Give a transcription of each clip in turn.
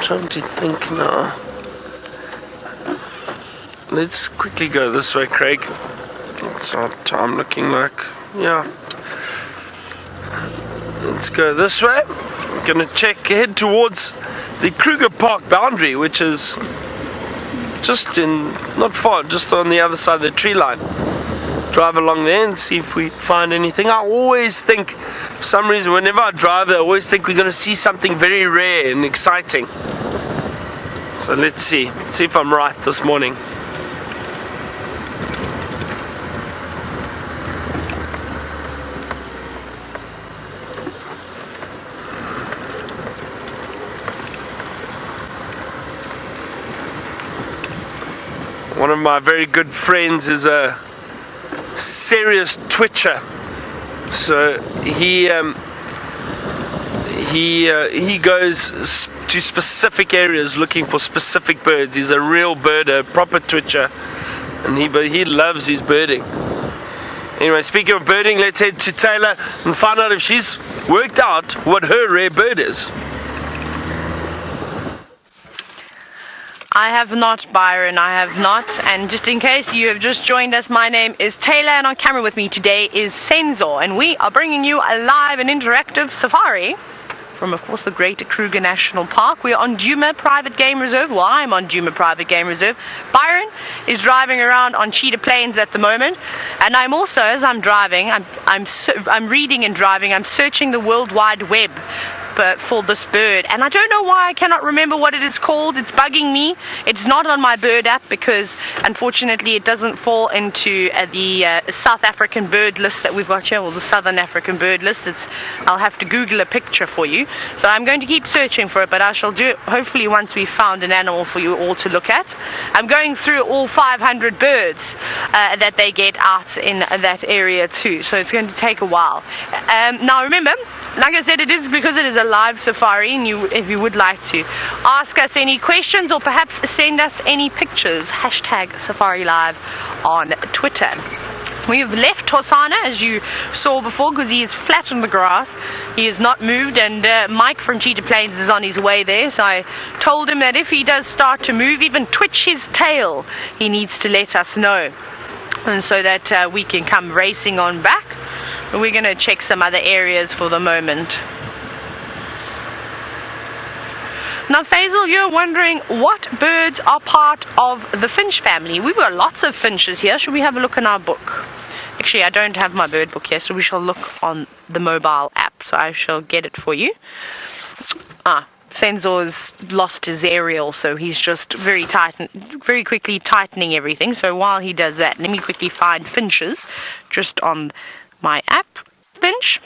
trying to think now. Let's quickly go this way, Craig. What's our time looking like? Yeah. Let's go this way. I'm gonna head towards the Kruger Park boundary, which is just not far, just on the other side of the tree line. Drive along there and see if we find anything. I always think, for some reason, whenever I drive there, I always think we're going to see something very rare and exciting. So let's see if I'm right this morning. One of my very good friends is a serious twitcher, so he goes to specific areas looking for specific birds. He's a real birder, a proper twitcher, and he loves his birding. Anyway, speaking of birding, let's head to Taylor and find out if she's worked out what her rare bird is. I have not, Byron, I have not. And just in case you have just joined us, my name is Taylor, and on camera with me today is Senzo, and we are bringing you a live and interactive safari from, of course, the Great Kruger National Park. We are on Djuma Private Game Reserve. Well, I'm on Djuma Private Game Reserve. Byron is driving around on Cheetah Plains at the moment, and I'm also, as I'm driving, I'm reading and driving, I'm searching the World Wide Web for this bird, and I don't know why I cannot remember what it is called. It's bugging me. It's not on my bird app because unfortunately it doesn't fall into the South African bird list that we've got here, or the Southern African bird list. I'll have to Google a picture for you, so I'm going to keep searching for it, but I shall do it hopefully once we've found an animal for you all to look at. I'm going through all 500 birds that they get out in that area too, so it's going to take a while. Now remember, like I said, it is because it is a live safari, and if you would like to ask us any questions or perhaps send us any pictures, hashtag Safari Live on Twitter. We've left Hosana, as you saw before, because he is flat on the grass. He has not moved, and Mike from Cheetah Plains is on his way there, so I told him that if he does start to move, even twitch his tail, he needs to let us know, and so that we can come racing on back. We're going to check some other areas for the moment. Now, Faisal, you're wondering what birds are part of the finch family. We've got lots of finches here. Should we have a look in our book? Actually, I don't have my bird book here, so we shall look on the mobile app. So I shall get it for you. Sensor's lost his aerial, so he's just very quickly tightening everything. So while he does that, let me quickly find finches just on my app. Finch.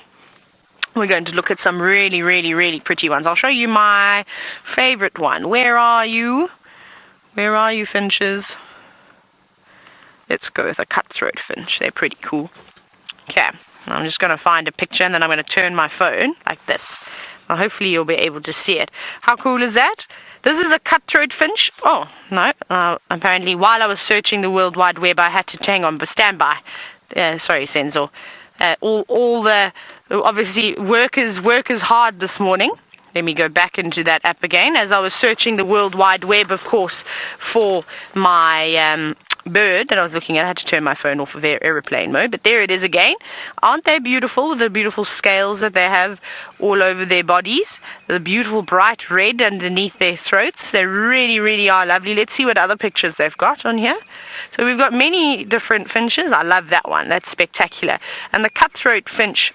We're going to look at some really, really, really pretty ones. I'll show you my favorite one. Where are you? Where are you, finches? Let's go with a cutthroat finch. They're pretty cool. Okay, I'm just going to find a picture, and then I'm going to turn my phone like this. Well, hopefully you'll be able to see it. How cool is that? This is a cutthroat finch. Oh, no. Apparently, while I was searching the World Wide Web, I had to hang on, but stand by. Sorry, Senzo. Obviously work is hard this morning. Let me go back into that app again. As I was searching the World Wide Web, of course, for my bird that I was looking at, I had to turn my phone off of airplane mode, but there it is again. Aren't they beautiful, with the beautiful scales that they have all over their bodies, the beautiful bright red underneath their throats? They really, really are lovely. Let's see what other pictures they've got on here. So we've got many different finches. I love that one. That's spectacular. And the cutthroat finch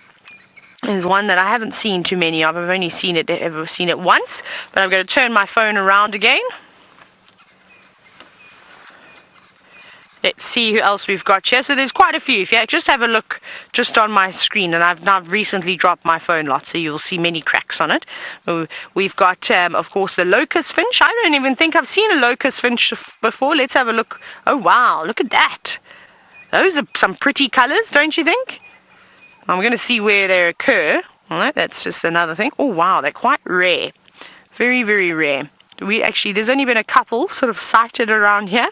is one that I haven't seen too many of. I've only seen it once, but I'm going to turn my phone around again. Let's see who else we've got here. So there's quite a few. If you just have a look just on my screen, and I've now recently dropped my phone lot, so you'll see many cracks on it. We've got, of course, the locust finch. I don't even think I've seen a locust finch before. Let's have a look. Oh, wow, look at that. Those are some pretty colors, don't you think? I'm going to see where they occur. All right, that's just another thing. Oh, wow, they're quite rare. Very, very rare. There's only been a couple sort of sighted around here.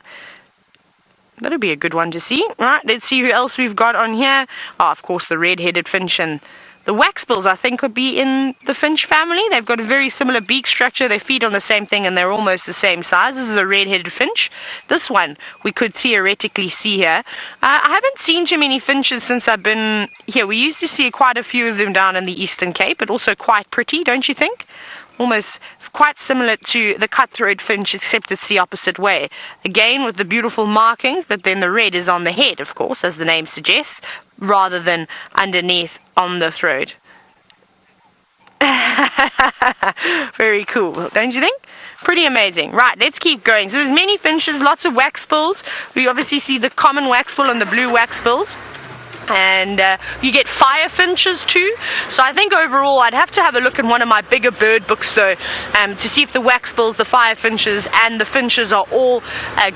That'll be a good one to see. All right, let's see who else we've got on here. Oh, of course, the red-headed finch and The waxbills, I think, would be in the finch family. They've got a very similar beak structure. They feed on the same thing, and they're almost the same size. This is a red-headed finch. This one we could theoretically see here. I haven't seen too many finches since I've been here. We used to see quite a few of them down in the Eastern Cape, but also quite pretty, don't you think? Almost quite similar to the cutthroat finch, except it's the opposite way. Again, with the beautiful markings, but then the red is on the head, of course, as the name suggests, rather than underneath on the throat. Very cool, don't you think? Pretty amazing. Right, let's keep going. So there's many finches, lots of waxbills. We obviously see the common waxbill and the blue waxbills. And you get fire finches too. So I think overall I'd have to have a look in one of my bigger bird books though, to see if the waxbills, the fire finches, and the finches are all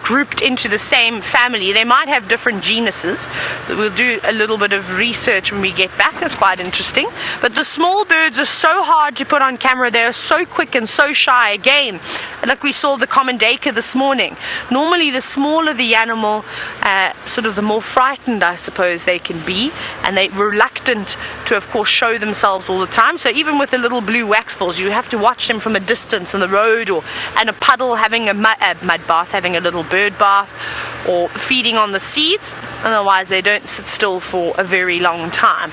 grouped into the same family. They might have different genuses. We'll do a little bit of research when we get back. That's quite interesting. But the small birds are so hard to put on camera. They're so quick and so shy. Again, like we saw the common duiker this morning. Normally the smaller the animal, sort of the more frightened, I suppose, they can be, and they're reluctant to, of course, show themselves all the time. So even with the little blue waxbills, you have to watch them from a distance on the road, or in a puddle having a mud bath, having a little bird bath, or feeding on the seeds. Otherwise they don't sit still for a very long time.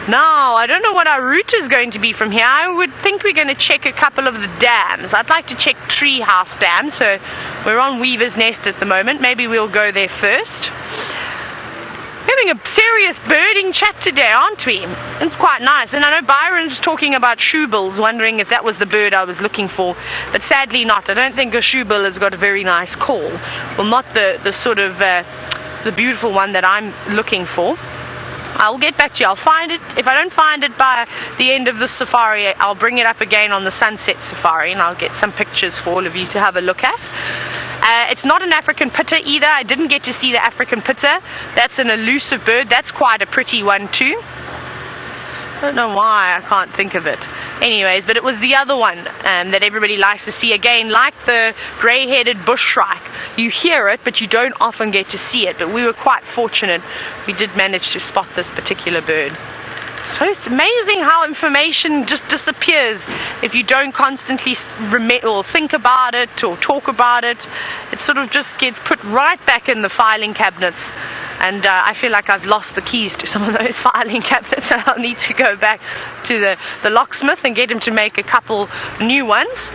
Now, I don't know what our route is going to be from here. I would think we're going to check a couple of the dams. I'd like to check Treehouse Dam. So we're on Weaver's Nest at the moment. Maybe we'll go there first. Having a serious birding chat today, aren't we? It's quite nice. And I know Byron's talking about shoebills, wondering if that was the bird I was looking for, but sadly not. I don't think a shoebill has got a very nice call. Well, not the sort of the beautiful one that I'm looking for. I'll get back to you. I'll find it. If I don't find it by the end of the safari, I'll bring it up again on the sunset safari, and I'll get some pictures for all of you to have a look at. It's not an African pitta either. I didn't get to see the African pitta. That's an elusive bird. That's quite a pretty one too. I don't know why I can't think of it. Anyways, but it was the other one that everybody likes to see. Again, like the grey-headed bush shrike. You hear it, but you don't often get to see it. But we were quite fortunate. We did manage to spot this particular bird. So it's amazing how information just disappears if you don't constantly or think about it or talk about it. It sort of just gets put right back in the filing cabinets. And I feel like I've lost the keys to some of those filing cabinets, and I'll need to go back to the locksmith and get him to make a couple new ones.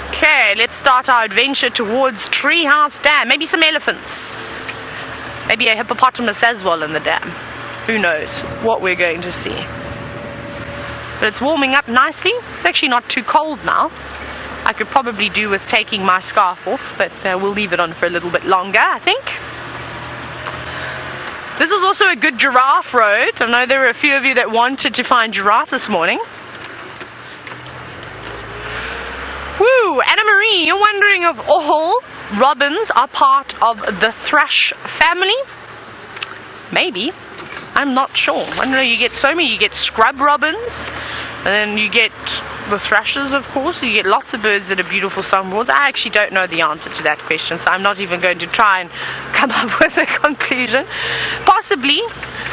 Okay, let's start our adventure towards Treehouse Dam. Maybe some elephants. Maybe a hippopotamus as well in the dam. Who knows what we're going to see. But it's warming up nicely. It's actually not too cold now. I could probably do with taking my scarf off, but we'll leave it on for a little bit longer, I think. This is also a good giraffe road. I know there were a few of you that wanted to find giraffe this morning. Woo! Anna Marie, you're wondering if all robins are part of the thrush family? Maybe. I'm not sure. I don't know, you get so many. You get scrub robins, and then you get the thrushes, of course. You get lots of birds that are beautiful songbirds. I actually don't know the answer to that question, so I'm not even going to try and come up with a conclusion. Possibly,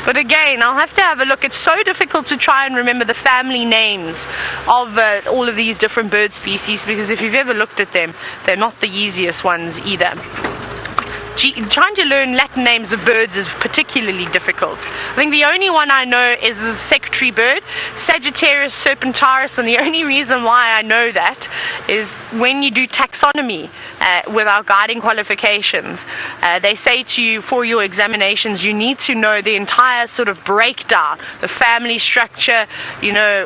but again, I'll have to have a look. It's so difficult to try and remember the family names of all of these different bird species, because if you've ever looked at them, they're not the easiest ones either. Trying to learn Latin names of birds is particularly difficult. I think the only one I know is a secretary bird, Sagittarius serpentaris, and the only reason why I know that is when you do taxonomy with our guiding qualifications, they say to you for your examinations you need to know the entire sort of breakdown, the family structure, you know,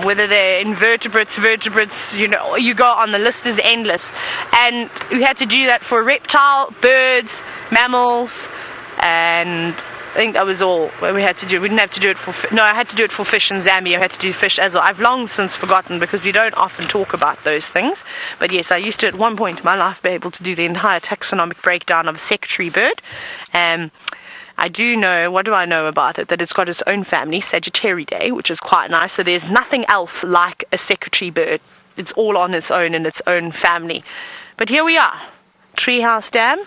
whether they're invertebrates, vertebrates, you know, you go on, the list is endless. And we had to do that for reptile, birds, mammals, and I think that was all we had to do. We didn't have to do it for I had to do it for fish and Zambia. I had to do fish as well. I've long since forgotten, because we don't often talk about those things. But yes, I used to at one point in my life be able to do the entire taxonomic breakdown of a secretary bird. I do know, what do I know about it? That it's got its own family, Sagittariidae, which is quite nice. So there's nothing else like a secretary bird. It's all on its own in its own family. But here we are, Treehouse Dam.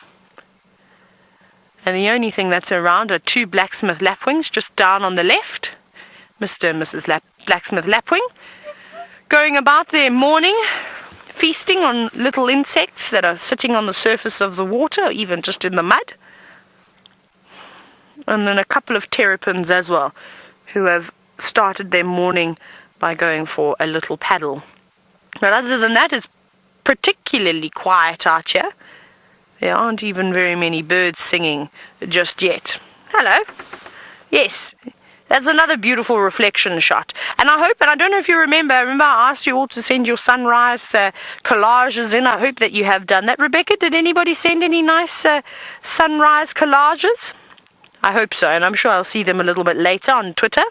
And the only thing that's around are two blacksmith lapwings just down on the left. Mr. and Mrs. Blacksmith Lapwing, going about their morning, feasting on little insects that are sitting on the surface of the water, or even just in the mud. And then a couple of terrapins as well, who have started their morning by going for a little paddle. But other than that, it's particularly quiet out here. There aren't even very many birds singing just yet. Hello. Yes, that's another beautiful reflection shot. And I hope, and I don't know if you remember I asked you all to send your sunrise collages in. I hope that you have done that. Rebecca, did anybody send any nice sunrise collages? I hope so, and I'm sure I'll see them a little bit later on Twitter.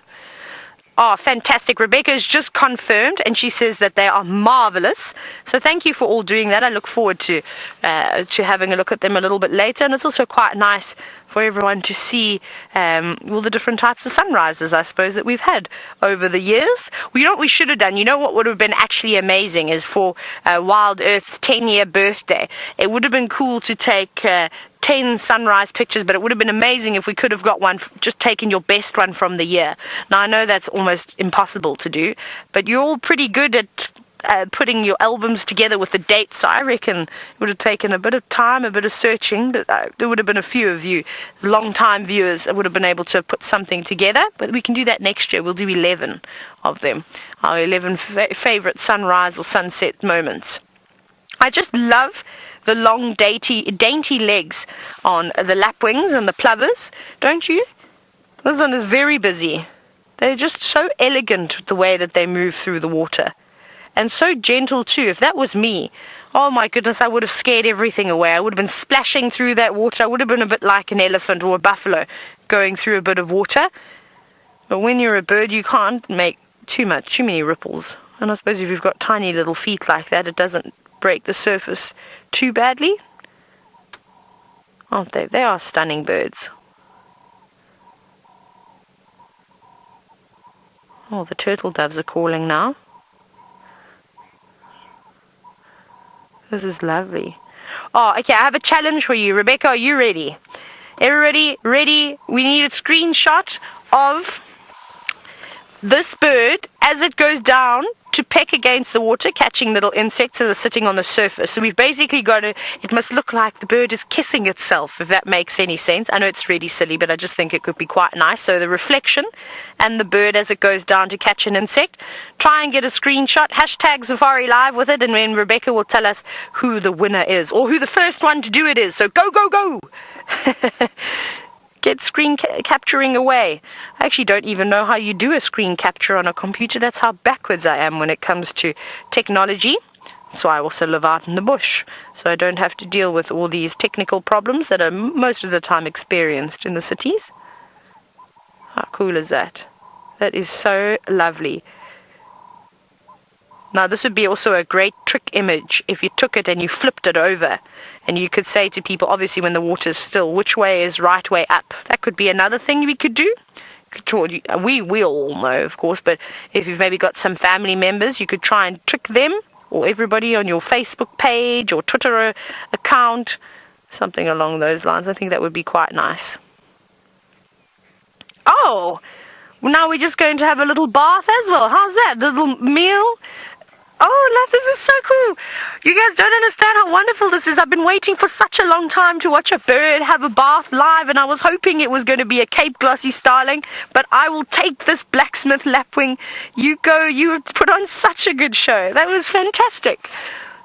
Oh, fantastic. Rebecca's just confirmed, and she says that they are marvelous. So thank you for all doing that. I look forward to having a look at them a little bit later. And it's also quite nice for everyone to see all the different types of sunrises, I suppose, that we've had over the years. Well, you know what we should have done? You know what would have been actually amazing is for Wild Earth's 10-year birthday. It would have been cool to take 10 sunrise pictures, but it would have been amazing if we could have got one, just taken your best one from the year. Now, I know that's almost impossible to do, but you're all pretty good at putting your albums together with the dates, so I reckon it would have taken a bit of time, a bit of searching, but there would have been a few of you, long-time viewers, that would have been able to put something together, but we can do that next year. We'll do 11 of them, our 11 favourite sunrise or sunset moments. I just love the long, dainty legs on the lapwings and the plovers, don't you? This one is very busy. They're just so elegant the way that they move through the water. And so gentle too. If that was me, oh my goodness, I would have scared everything away. I would have been splashing through that water. I would have been a bit like an elephant or a buffalo going through a bit of water. But when you're a bird, you can't make too many ripples. And I suppose if you've got tiny little feet like that, it doesn't break the surface too badly. Aren't they? They are stunning birds. Oh, the turtle doves are calling now. This is lovely. Oh, okay, I have a challenge for you. Rebecca, are you ready? Everybody ready? We need a screenshot of this bird as it goes down to peck against the water, catching little insects that are sitting on the surface. So we've basically got it must look like the bird is kissing itself, if that makes any sense. I know it's really silly, but I just think it could be quite nice. So the reflection and the bird as it goes down to catch an insect. Try and get a screenshot, hashtag Safari Live with it, and then Rebecca will tell us who the winner is, or who the first one to do it is. So go, go, go! Get screen capturing away. I actually don't even know how you do a screen capture on a computer. That's how backwards I am when it comes to technology. So I also live out in the bush, so I don't have to deal with all these technical problems that are most of the time experienced in the cities. How cool is that? That is so lovely. Now this would be also a great trick image if you took it and you flipped it over, and you could say to people, obviously when the water is still, which way is right way up. That could be another thing we could do. We all know, of course, but if you've maybe got some family members, you could try and trick them, or everybody on your Facebook page or Twitter account, something along those lines. I think that would be quite nice. Oh, now we're just going to have a little bath as well. How's that? A little meal? Oh, this is so cool. You guys don't understand how wonderful this is. I've been waiting for such a long time to watch a bird have a bath live, and I was hoping it was going to be a Cape Glossy styling, but I will take this blacksmith lapwing. You put on such a good show. That was fantastic.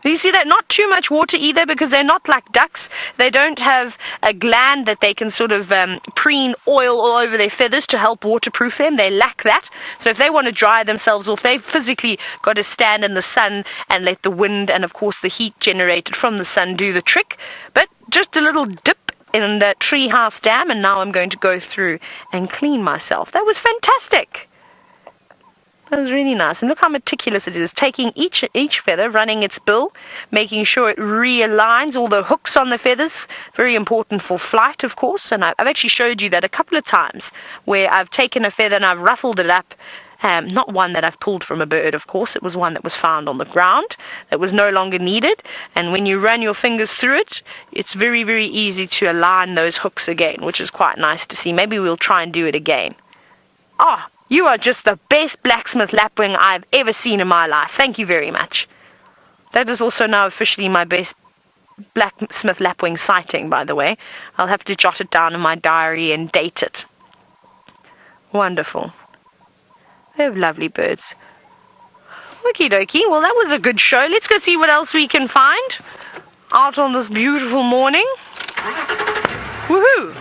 You see that? Not too much water either, because they're not like ducks. They don't have a gland that they can sort of preen oil all over their feathers to help waterproof them. They lack that. So if they want to dry themselves off, they've physically got to stand in the sun and let the wind and, of course, the heat generated from the sun do the trick. But just a little dip in the treehouse dam, and now I'm going to go through and clean myself. That was fantastic. That was really nice. And look how meticulous it is. Taking each feather, running its bill, making sure it realigns all the hooks on the feathers. Very important for flight, of course. And I've actually showed you that a couple of times, where I've taken a feather and I've ruffled it up. Not one that I've pulled from a bird, of course. It was one that was found on the ground that was no longer needed. And when you run your fingers through it, it's very, very easy to align those hooks again, which is quite nice to see. Maybe we'll try and do it again. You are just the best blacksmith lapwing I've ever seen in my life. Thank you very much. That is also now officially my best blacksmith lapwing sighting, by the way. I'll have to jot it down in my diary and date it. Wonderful. They're lovely birds. Okie dokie. Well, that was a good show. Let's go see what else we can find out on this beautiful morning. Woohoo!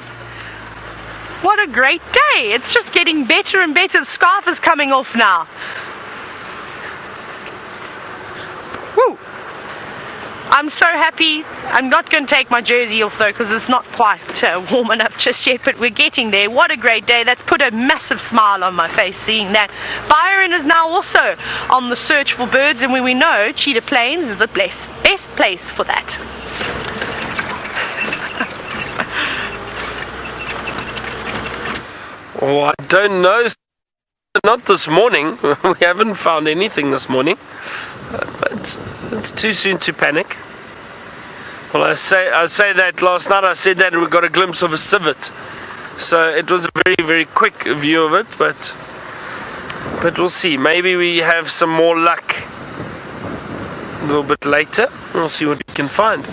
What a great day. It's just getting better and better. The scarf is coming off now. Woo! I'm so happy. I'm not going to take my jersey off though because it's not quite warm enough just yet, but we're getting there. What a great day. That's put a massive smile on my face seeing that. Byron is now also on the search for birds, and we know Cheetah Plains is the best place for that. Oh, I don't know. Not this morning. We haven't found anything this morning. But it's too soon to panic. Well, I say that last night I said that and we got a glimpse of a civet. So it was a very, very quick view of it, but we'll see. Maybe we have some more luck a little bit later. We'll see what we can find.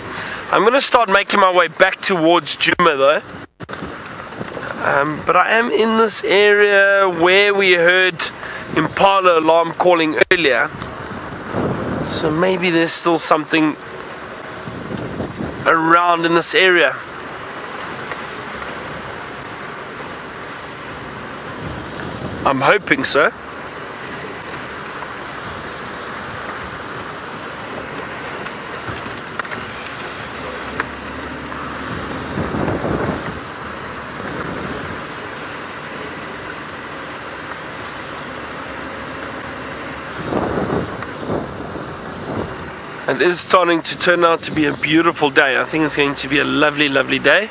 I'm going to start making my way back towards Djuma though. But I am in this area where we heard impala alarm calling earlier. So maybe there's still something around in this area. I'm hoping so. It is starting to turn out to be a beautiful day. I think it's going to be a lovely, lovely day.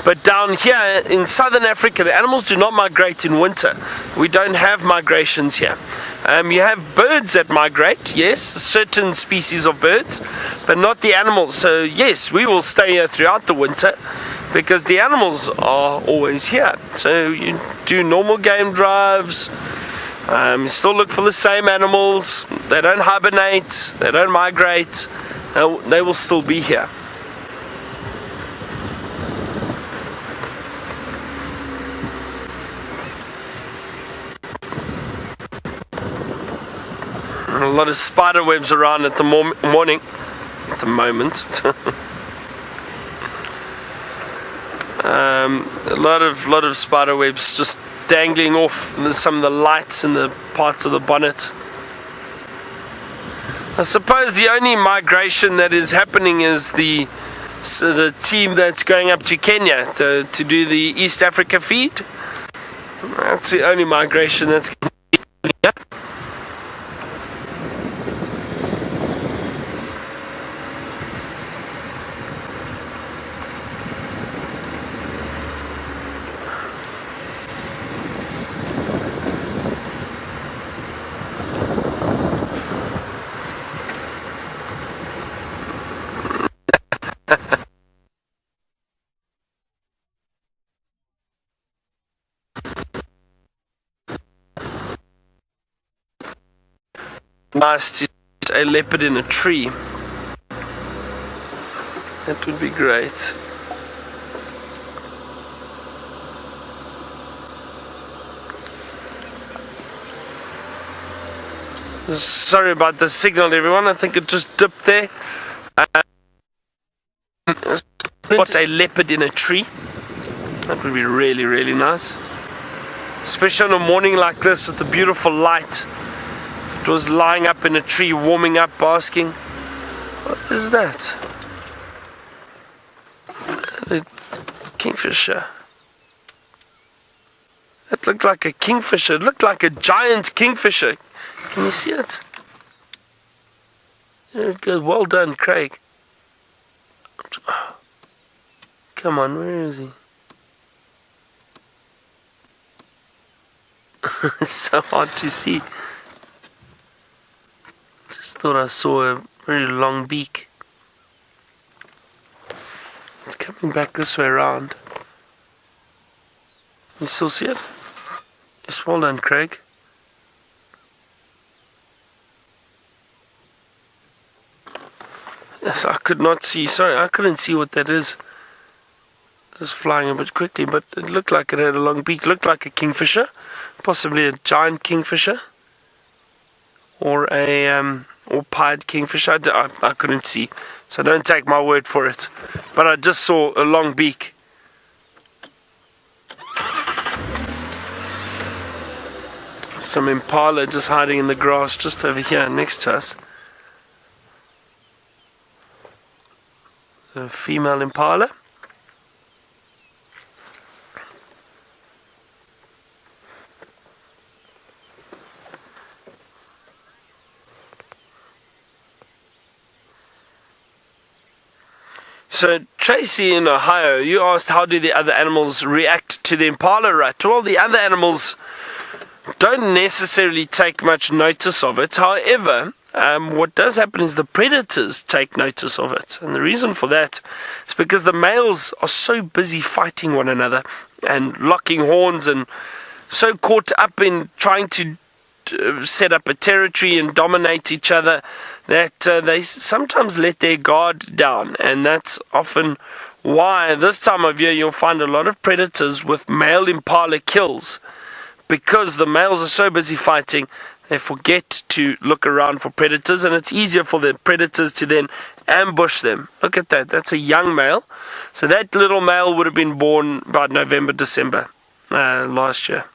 But down here in southern Africa, the animals do not migrate in winter. We don't have migrations here. You have birds that migrate, yes, certain species of birds, but not the animals. So yes, we will stay here throughout the winter because the animals are always here. So you do normal game drives, you still look for the same animals. They don't hibernate, they don't migrate, they will still be here. A lot of spider webs around at the moment. A lot of spider webs just dangling off some of the lights in the parts of the bonnet. I suppose the only migration that is happening is the team that's going up to Kenya to do the East Africa feed. That's the only migration that's going to be happening. Nice to see a leopard in a tree. That would be great. Sorry about the signal, everyone. I think it just dipped there. Got a leopard in a tree. That would be really, really nice. Especially on a morning like this with the beautiful light. It was lying up in a tree, warming up, basking. What is that? A kingfisher. That looked like a kingfisher. It looked like a giant kingfisher. Can you see it? There it goes. Well done, Craig. Come on, where is he? It's so hard to see. Just thought I saw a very long beak. It's coming back this way around. You still see it? Yes, well done, Craig. Yes, I could not see. Sorry, I couldn't see what that is. Just flying a bit quickly, but it looked like it had a long beak. It looked like a kingfisher, possibly a giant kingfisher, or a or pied kingfisher. I couldn't see, so don't take my word for it. But I just saw a long beak. Some impala just hiding in the grass just over here next to us. A female impala. So Tracy in Ohio, you asked how do the other animals react to the impala rat? Well, the other animals don't necessarily take much notice of it. However, what does happen is the predators take notice of it. And the reason for that is because the males are so busy fighting one another and locking horns and so caught up in trying to set up a territory and dominate each other that they sometimes let their guard down. And that's often why this time of year you'll find a lot of predators with male impala kills. Because the males are so busy fighting, they forget to look around for predators, and it's easier for the predators to then ambush them. Look at that. That's a young male. So that little male would have been born about November, December last year.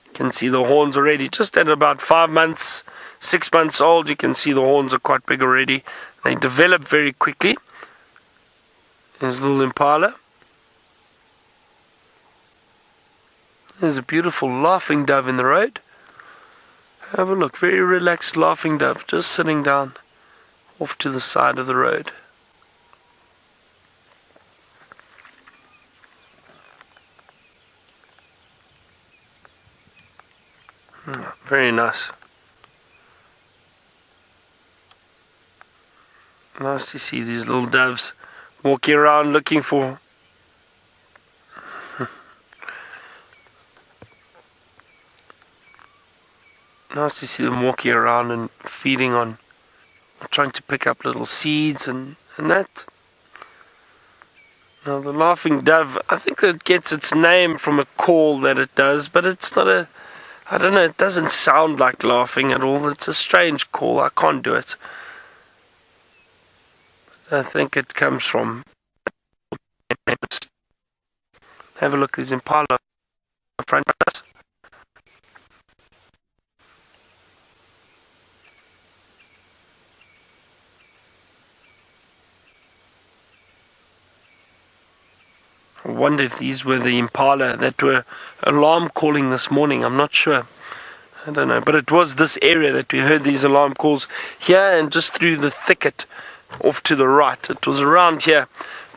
You can see the horns already. Just at about 5 months, 6 months old, you can see the horns are quite big already. They develop very quickly. There's a little impala. There's a beautiful laughing dove in the road. Have a look, very relaxed laughing dove, just sitting down off to the side of the road. Very nice. Nice to see these little doves walking around looking for nice to see them walking around and feeding on, trying to pick up little seeds and that. Now the laughing dove, I think it gets its name from a call that it does, but it's not a, I don't know, it doesn't sound like laughing at all. It's a strange call. I can't do it. I think it comes from. Have a look, there's impala in front of us. I wonder if these were the impala that were alarm calling this morning. I'm not sure. I don't know. But it was this area that we heard these alarm calls here and just through the thicket off to the right. It was around here,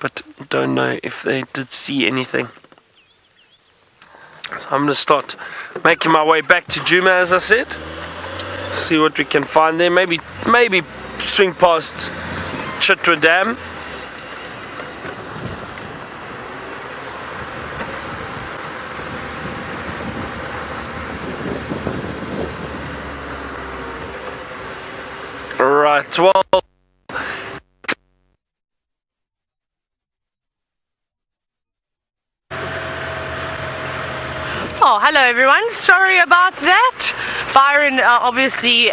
but don't know if they did see anything. So I'm going to start making my way back to Djuma, as I said. See what we can find there. Maybe swing past Chitwa Dam. Right, well, oh, hello everyone. Sorry about that. Byron obviously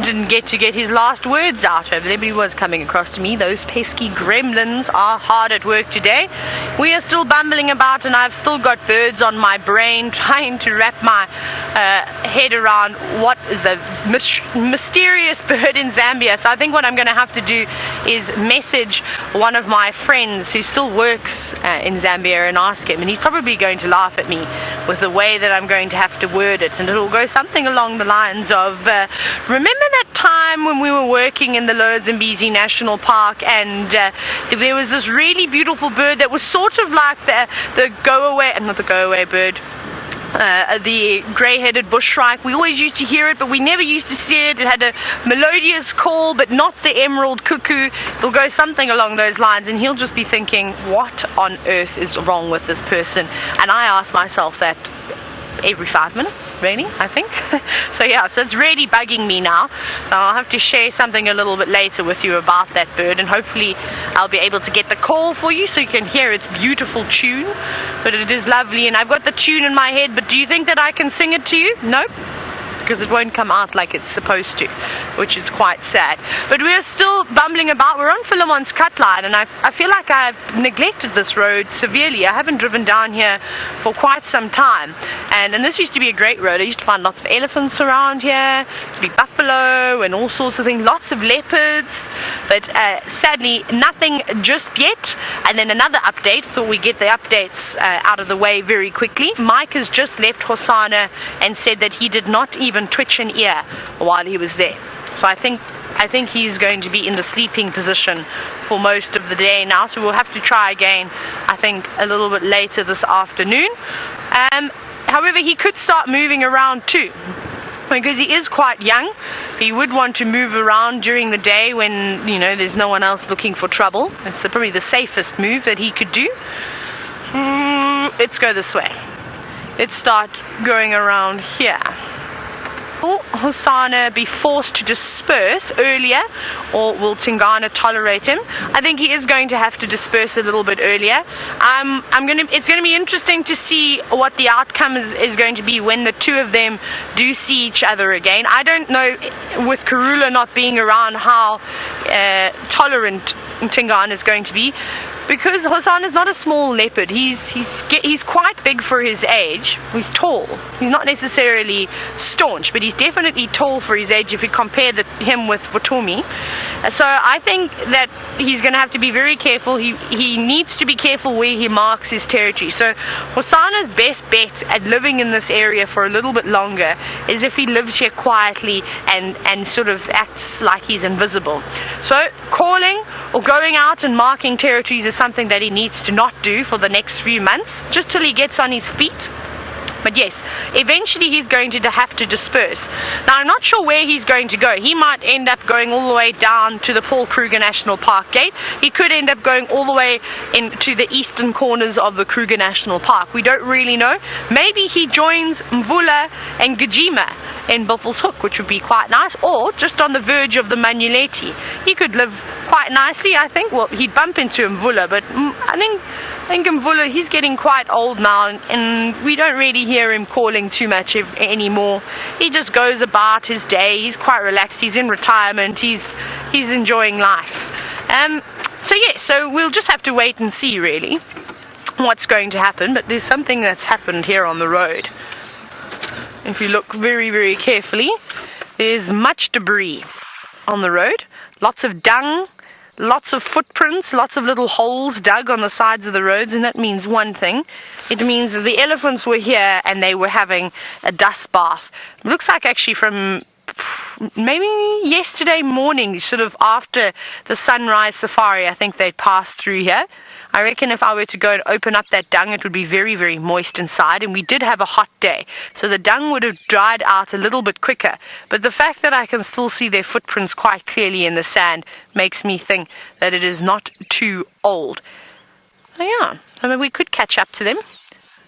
didn't get his last words out over there, but he was coming across to me. Those pesky gremlins are hard at work today. We are still bumbling about, and I've still got birds on my brain, trying to wrap my head around what is the mysterious bird in Zambia. So I think what I'm going to have to do is message one of my friends who still works in Zambia and ask him, and he's probably going to laugh at me with the way that I'm going to have to word it, and it'll go something along the lines of, remember that time when we were working in the Lower Zambezi National Park, and there was this really beautiful bird that was sort of like the go-away, not the go-away bird, the grey-headed bush shrike. We always used to hear it, but we never used to see it. It had a melodious call, but not the emerald cuckoo. It'll go something along those lines, and he'll just be thinking, what on earth is wrong with this person? And I ask myself that every 5 minutes, really, I think. So yeah, so it's really bugging me now. I'll have to share something a little bit later with you about that bird, and hopefully I'll be able to get the call for you so you can hear its beautiful tune. But it is lovely, and I've got the tune in my head, but do you think that I can sing it to you? No, because it won't come out like it's supposed to, which is quite sad. But we're still bumbling about. We're on Philemon's cut line, and I feel like I've neglected this road severely. I haven't driven down here for quite some time, and this used to be a great road. I used to find lots of elephants around here, to be buffalo and all sorts of things, lots of leopards, but sadly nothing just yet. And then another update, thought we'd get the updates out of the way very quickly. Mike has just left Hosana and said that he did not even twitch an ear while he was there. So I think he's going to be in the sleeping position for most of the day now, so we'll have to try again, I think, a little bit later this afternoon. However, he could start moving around too, because he is quite young. He would want to move around during the day when, you know, there's no one else looking for trouble. It's probably the safest move that he could do. Let's go this way. Let's start going around here. Will Hosana be forced to disperse earlier, or will Tingana tolerate him? I think he is going to have to disperse a little bit earlier. It's going to be interesting to see what the outcome is going to be when the two of them do see each other again. I don't know, with Karula not being around, how tolerant Tingana is going to be, because Hosana is not a small leopard. He's quite big for his age. He's tall. He's not necessarily staunch, but he's definitely tall for his age if you compare him with Votomi. So I think that he's going to have to be very careful. He needs to be careful where he marks his territory. So Hosana's best bet at living in this area for a little bit longer is if he lives here quietly and sort of acts like he's invisible. So calling or going out and marking territories is something that he needs to not do for the next few months, just till he gets on his feet. But yes, eventually he's going to have to disperse. Now, I'm not sure where he's going to go. He might end up going all the way down to the Paul Kruger National Park gate. He could end up going all the way into the eastern corners of the Kruger National Park. We don't really know. Maybe he joins Mvula and Djuma in Buffels Hoek, which would be quite nice, or just on the verge of the Manuleti. He could live quite nicely, I think. Well, he'd bump into Mvula, but I think Mvula, he's getting quite old now, and we don't really hear him calling too much anymore. He just goes about his day. He's quite relaxed. He's in retirement. He's enjoying life. So we'll just have to wait and see, really, what's going to happen. But there's something that's happened here on the road. If you look very, very carefully, there's much debris on the road. Lots of dung, lots of footprints, lots of little holes dug on the sides of the roads, and that means one thing. It means that the elephants were here and they were having a dust bath. It looks like actually from maybe yesterday morning, sort of after the sunrise safari, I think they passed through here. I reckon if I were to go and open up that dung, it would be very, very moist inside, and we did have a hot day, so the dung would have dried out a little bit quicker. But the fact that I can still see their footprints quite clearly in the sand makes me think that it is not too old. So yeah, I mean, we could catch up to them.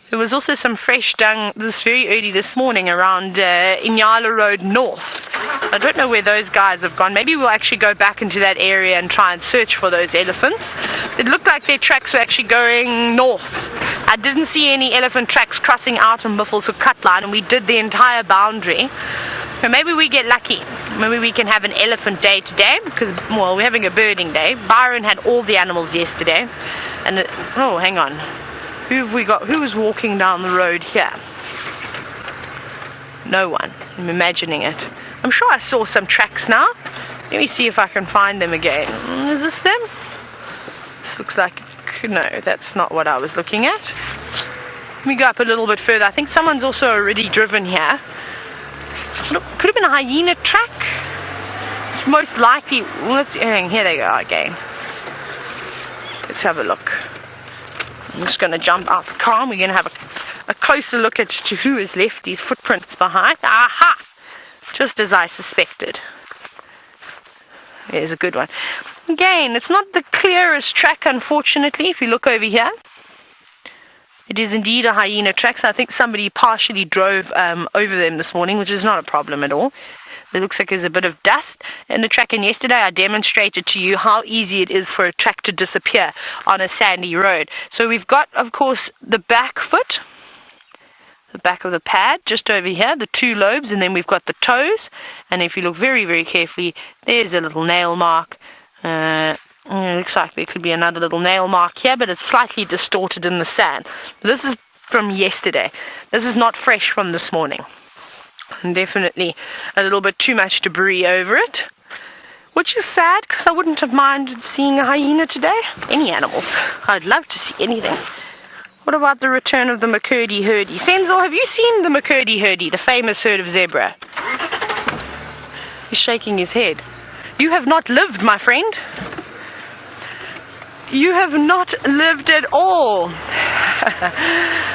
There was also some fresh dung very early this morning around Inyala Road North. I don't know where those guys have gone. Maybe we'll actually go back into that area and try and search for those elephants. It looked like their tracks were actually going north. I didn't see any elephant tracks crossing out on Buffels Hoek cut line, and we did the entire boundary. So maybe we get lucky. Maybe we can have an elephant day today, because, well, we're having a birding day. Byron had all the animals yesterday. And oh, hang on. Who have we got? Who was walking down the road here? No one. I'm imagining it. I'm sure I saw some tracks now. Let me see if I can find them again. Is this them? This looks like... No, that's not what I was looking at. Let me go up a little bit further. I think someone's also already driven here. Look, could have been a hyena track. It's most likely... Here they go again. Let's have a look. I'm just going to jump out the car, and we're going to have a closer look at to who has left these footprints behind. Aha! Just as I suspected. There's a good one. Again, it's not the clearest track, unfortunately, if you look over here. It is indeed a hyena track, so I think somebody partially drove over them this morning, which is not a problem at all. It looks like there's a bit of dust in the track, and yesterday I demonstrated to you how easy it is for a track to disappear on a sandy road. So we've got, of course, the back foot, the back of the pad, just over here, the two lobes, and then we've got the toes. And if you look very, very carefully, there's a little nail mark. It looks like there could be another little nail mark here, but it's slightly distorted in the sand. This is from yesterday. This is not fresh from this morning. And definitely a little bit too much debris over it, which is sad because I wouldn't have minded seeing a hyena today. Any animals. I'd love to see anything. What about the return of the McCurdy herdie? Senzo, have you seen the McCurdy herdie, the famous herd of zebra? He's shaking his head. You have not lived, my friend. You have not lived at all.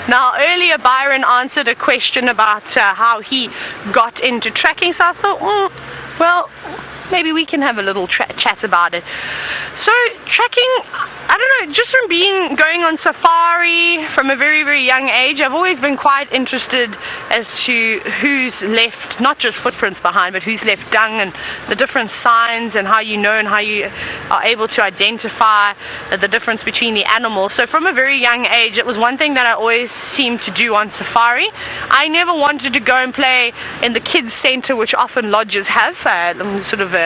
Now, earlier Byron answered a question about how he got into tracking, so I thought, well, maybe we can have a little chat about it. So, tracking, I don't know, just from going on safari from a very, very young age, I've always been quite interested as to who's left, not just footprints behind, but who's left dung and the different signs and how you know and how you are able to identify the difference between the animals. So from a very young age, it was one thing that I always seemed to do on safari. I never wanted to go and play in the kids center, which often lodges have, sort of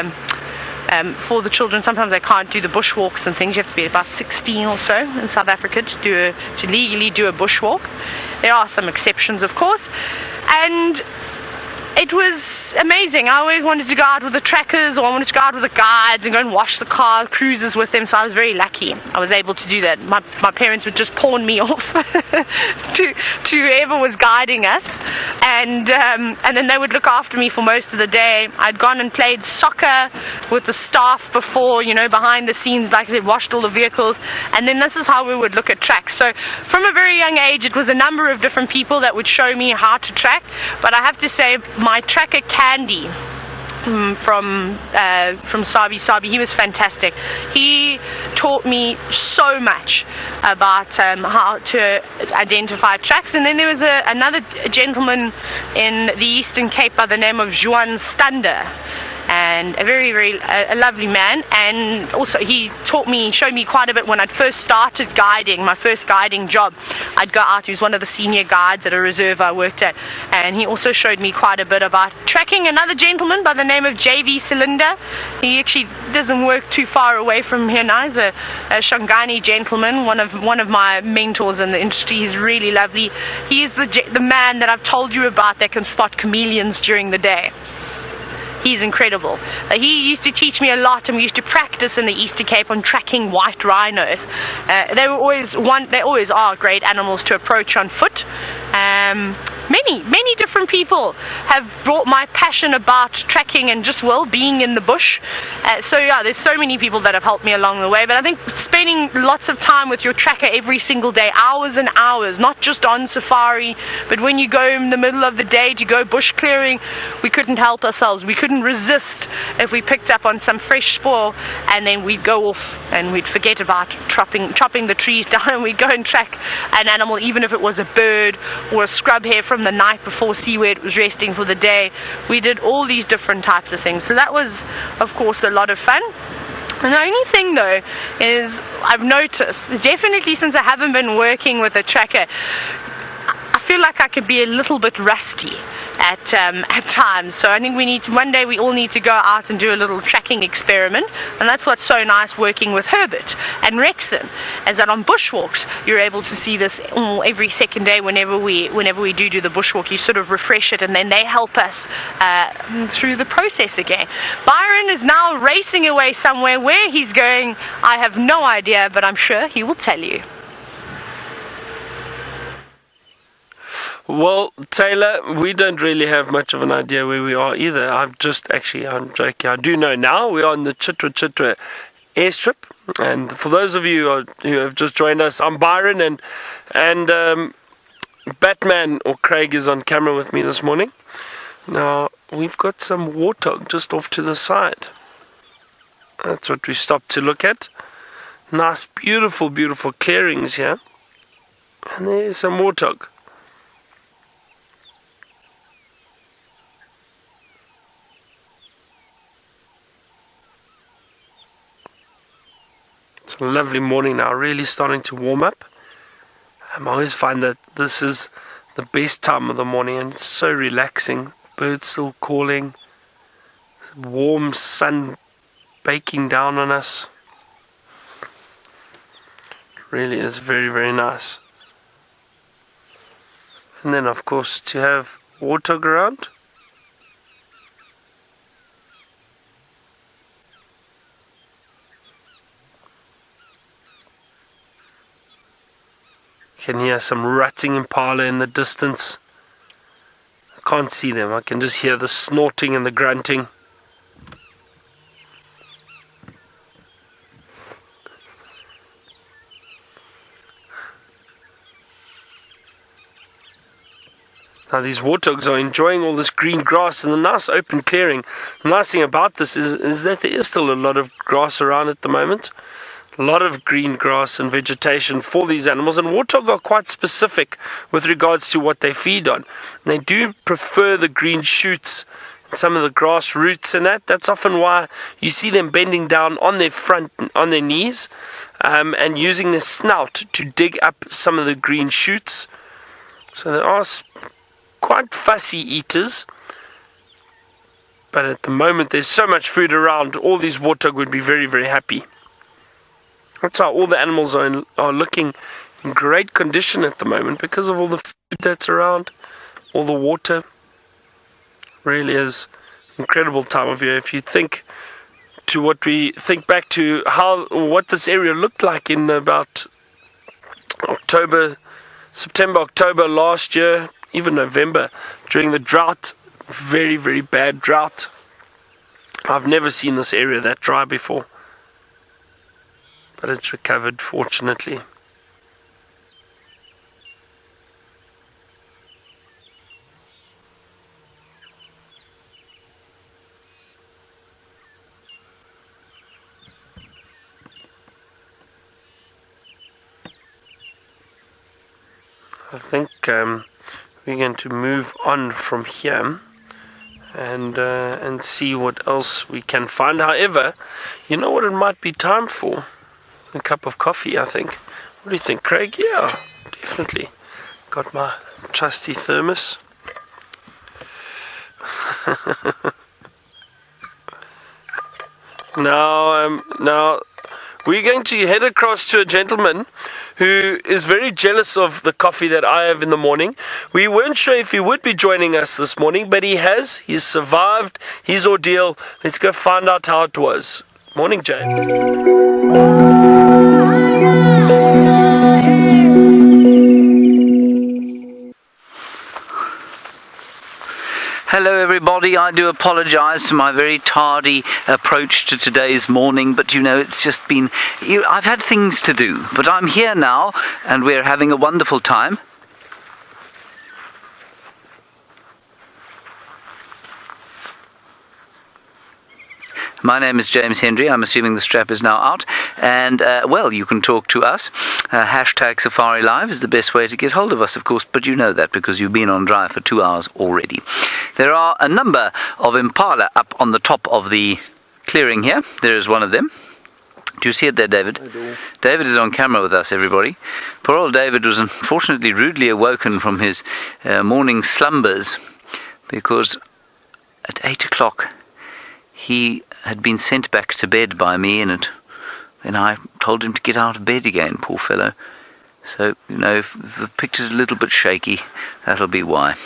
for the children. Sometimes they can't do the bushwalks and things. You have to be about 16 or so in South Africa to legally do a bushwalk. There are some exceptions, of course, and it was amazing. I always wanted to go out with the trackers, or I wanted to go out with the guides and go and wash the car cruises with them, so I was very lucky I was able to do that. My parents would just pawn me off to whoever was guiding us, and then they would look after me for most of the day. I'd gone and played soccer with the staff before, you know, behind the scenes, like they washed all the vehicles, and then this is how we would look at tracks. So from a very young age, it was a number of different people that would show me how to track, but I have to say, my tracker Candy from Sabi, he was fantastic. He taught me so much about how to identify tracks. And then there was another gentleman in the Eastern Cape by the name of Juan Stander, and a very, very lovely man. And also he showed me quite a bit when I'd first started guiding, my first guiding job. I'd go out, he was one of the senior guides at a reserve I worked at, and he also showed me quite a bit about tracking. Another gentleman by the name of JV Cylinder, he actually doesn't work too far away from here now. He's a Shangani gentleman, one of my mentors in the industry. He's really lovely. He is the man that I've told you about that can spot chameleons during the day. He's incredible. He used to teach me a lot, and we used to practice in the Eastern Cape on tracking white rhinos. They always are great animals to approach on foot. Many different people have brought my passion about tracking and just well-being in the bush. So yeah, there's so many people that have helped me along the way. But I think spending lots of time with your tracker every single day, hours and hours, not just on safari, but when you go in the middle of the day to go bush clearing, we couldn't help ourselves. We couldn't resist if we picked up on some fresh spoil, and then we'd go off and we'd forget about chopping the trees down, and we'd go and track an animal, even if it was a bird or a scrub hare from the night before, see where it was resting for the day. We did all these different types of things, so that was of course a lot of fun. And the only thing though is I've noticed, definitely since I haven't been working with a tracker, I feel like I could be a little bit rusty at times. So I think one day we all need to go out and do a little tracking experiment, and that's what's so nice working with Herbert and Rexon, is that on bushwalks you're able to see this every second day. Whenever we do the bushwalk, you sort of refresh it, and then they help us through the process again. Byron is now racing away somewhere. Where he's going, I have no idea, but I'm sure he will tell you. Well, Taylor, we don't really have much of an idea where we are either. I'm joking. I do know now. We're on the Chitwa airstrip, and for those of you who have just joined us, I'm Byron, and Batman, or Craig, is on camera with me this morning. Now, we've got some warthog just off to the side. That's what we stopped to look at. Nice, beautiful, beautiful clearings here. And there's some warthog. It's a lovely morning now, really starting to warm up. I always find that this is the best time of the morning, and it's so relaxing. Birds still calling, warm sun baking down on us. It really is very, very nice. And then, of course, to have warthog around. You can hear some rutting impala in the distance. I can't see them. I can just hear the snorting and the grunting. Now these warthogs are enjoying all this green grass and the nice open clearing. The nice thing about this is that there is still a lot of grass around at the moment. A lot of green grass and vegetation for these animals, and warthog are quite specific with regards to what they feed on. They do prefer the green shoots and some of the grass roots, and that's often why you see them bending down on their front, on their knees, and using their snout to dig up some of the green shoots. So they are quite fussy eaters, but at the moment there's so much food around, all these warthog would be very, very happy. That's how all the animals are looking in great condition at the moment, because of all the food that's around, all the water. Really is an incredible time of year. If you think back to what this area looked like in about September, October last year, even November, during the drought, very, very bad drought. I've never seen this area that dry before. But it's recovered, fortunately. I think we're going to move on from here and see what else we can find. However, you know what it might be time for? A cup of coffee, I think. What do you think, Craig? Yeah, definitely. Got my trusty thermos. Now we're going to head across to a gentleman who is very jealous of the coffee that I have in the morning. We weren't sure if he would be joining us this morning, but he has. He's survived his ordeal. Let's go find out how it was. Morning, James. Hello everybody, I do apologise for my very tardy approach to today's morning, but you know, it's just been, I've had things to do, but I'm here now and we're having a wonderful time. My name is James Hendry. I'm assuming the strap is now out. And, well, you can talk to us. Hashtag Safari Live is the best way to get hold of us, of course, but you know that because you've been on drive for 2 hours already. There are a number of impala up on the top of the clearing here. There is one of them. Do you see it there, David? I do. David is on camera with us, everybody. Poor old David was unfortunately rudely awoken from his morning slumbers because at 8 o'clock he had been sent back to bed by me, and then I told him to get out of bed again, poor fellow. So, you know, if the picture's a little bit shaky, that'll be why.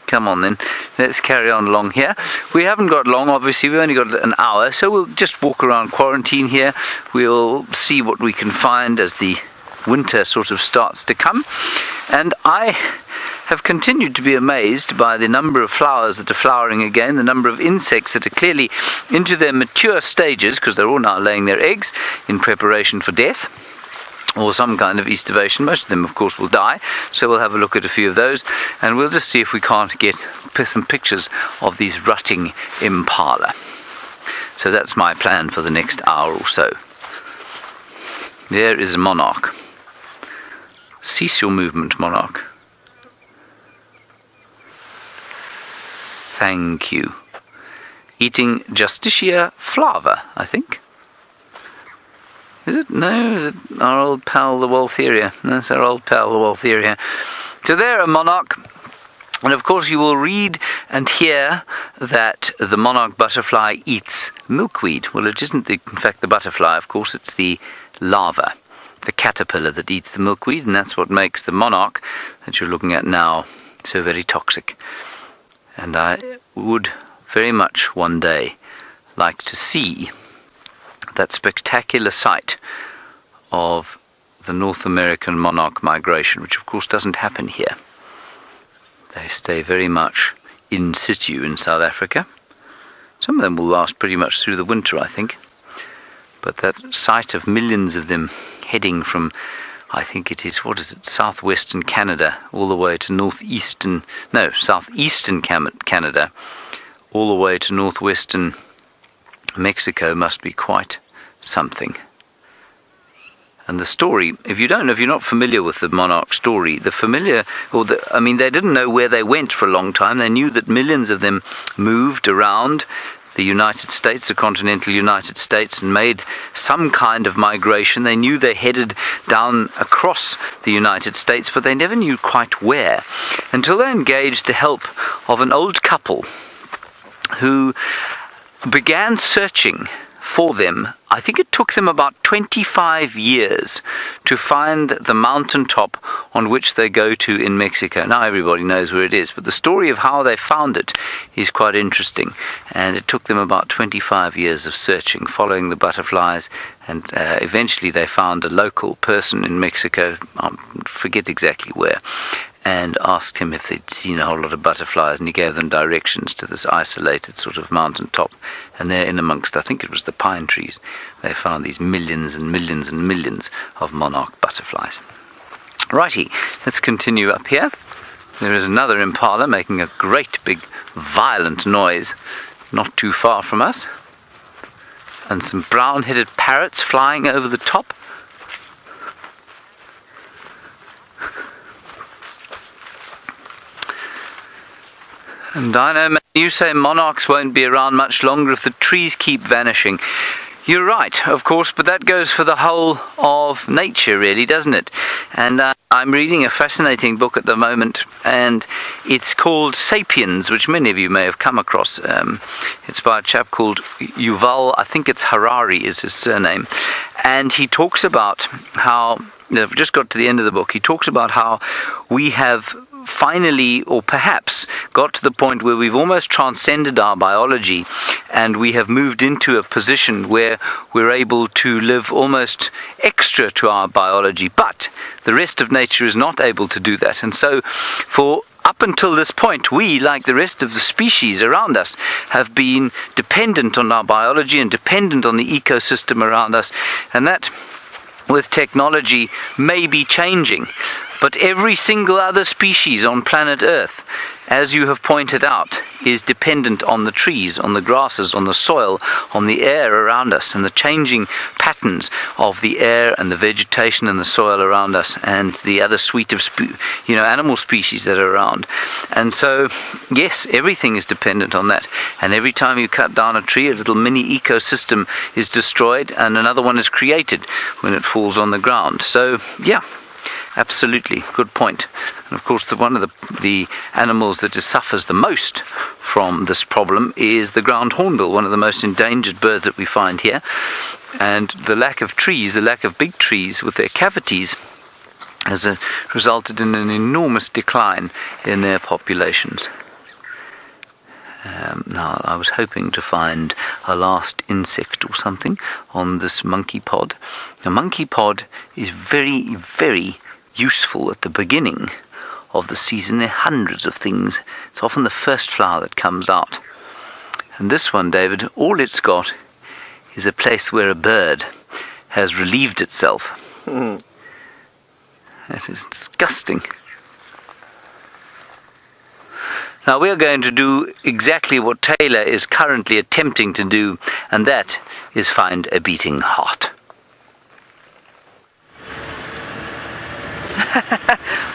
Come on then, let's carry on along here. We haven't got long, obviously, we've only got an hour, so we'll just walk around quarantine here. We'll see what we can find as the winter sort of starts to come. And I have continued to be amazed by the number of flowers that are flowering again, the number of insects that are clearly into their mature stages, because they're all now laying their eggs in preparation for death. or some kind of estivation. Most of them, of course, will die, so we'll have a look at a few of those, and we'll just see if we can't get some pictures of these rutting impala. So that's my plan for the next hour or so. There is a monarch. Cease your movement, monarch. Thank you. Eating Justicia flava, I think. Is it? No, is it our old pal the Waltheria? No, it's our old pal the Waltheria. So there, a monarch. And of course you will read and hear that the monarch butterfly eats milkweed. Well, it isn't, in fact, the butterfly, of course, it's the larva, the caterpillar that eats the milkweed, and that's what makes the monarch that you're looking at now so very toxic. And I would very much one day like to see that spectacular sight of the North American monarch migration, which of course doesn't happen here. They stay very much in situ in South Africa. Some of them will last pretty much through the winter, I think. But that sight of millions of them heading from, I think it is, southwestern Canada, all the way to southeastern Canada, all the way to northwestern Mexico must be quite something. And the story, if you're not familiar with the monarch story, they didn't know where they went for a long time. They knew that millions of them moved around the United States, the continental United States, and made some kind of migration. They knew they headed down across the United States, but they never knew quite where, until they engaged the help of an old couple who began searching for them. I think it took them about 25 years to find the mountaintop on which they go to in Mexico. Now everybody knows where it is, but the story of how they found it is quite interesting. And it took them about 25 years of searching, following the butterflies, and eventually they found a local person in Mexico, I forget exactly where, and asked him if they'd seen a whole lot of butterflies, and he gave them directions to this isolated sort of mountain top. And there in amongst, I think it was the pine trees, they found these millions and millions and millions of monarch butterflies. Righty, let's continue up here. There is another impala making a great big violent noise not too far from us, and some brown-headed parrots flying over the top. And I know you say monarchs won't be around much longer if the trees keep vanishing. You're right, of course, but that goes for the whole of nature, really, doesn't it? And I'm reading a fascinating book at the moment, and it's called Sapiens, which many of you may have come across. It's by a chap called Yuval, I think it's Harari is his surname, and he talks about how, I've just got to the end of the book, he talks about how we have finally, or perhaps, got to the point where we've almost transcended our biology, and we have moved into a position where we're able to live almost extra to our biology, but the rest of nature is not able to do that. And so for up until this point, we, like the rest of the species around us, have been dependent on our biology and dependent on the ecosystem around us, and that with technology may be changing. But every single other species on planet Earth, as you have pointed out, is dependent on the trees, on the grasses, on the soil, on the air around us, and the changing patterns of the air and the vegetation and the soil around us, and the other suite of animal species that are around. And so, yes, everything is dependent on that. And every time you cut down a tree, a little mini ecosystem is destroyed, and another one is created when it falls on the ground. So, yeah. Absolutely, good point. And of course, one of the animals that suffers the most from this problem is the ground hornbill, one of the most endangered birds that we find here. And the lack of trees, the lack of big trees with their cavities, has resulted in an enormous decline in their populations. Now, I was hoping to find a last insect or something on this monkey pod. The monkey pod is very, very useful at the beginning of the season. There are hundreds of things. It's often the first flower that comes out. And this one, David, all it's got is a place where a bird has relieved itself. That is disgusting. Now we are going to do exactly what Taylor is currently attempting to do, and that is find a beating heart.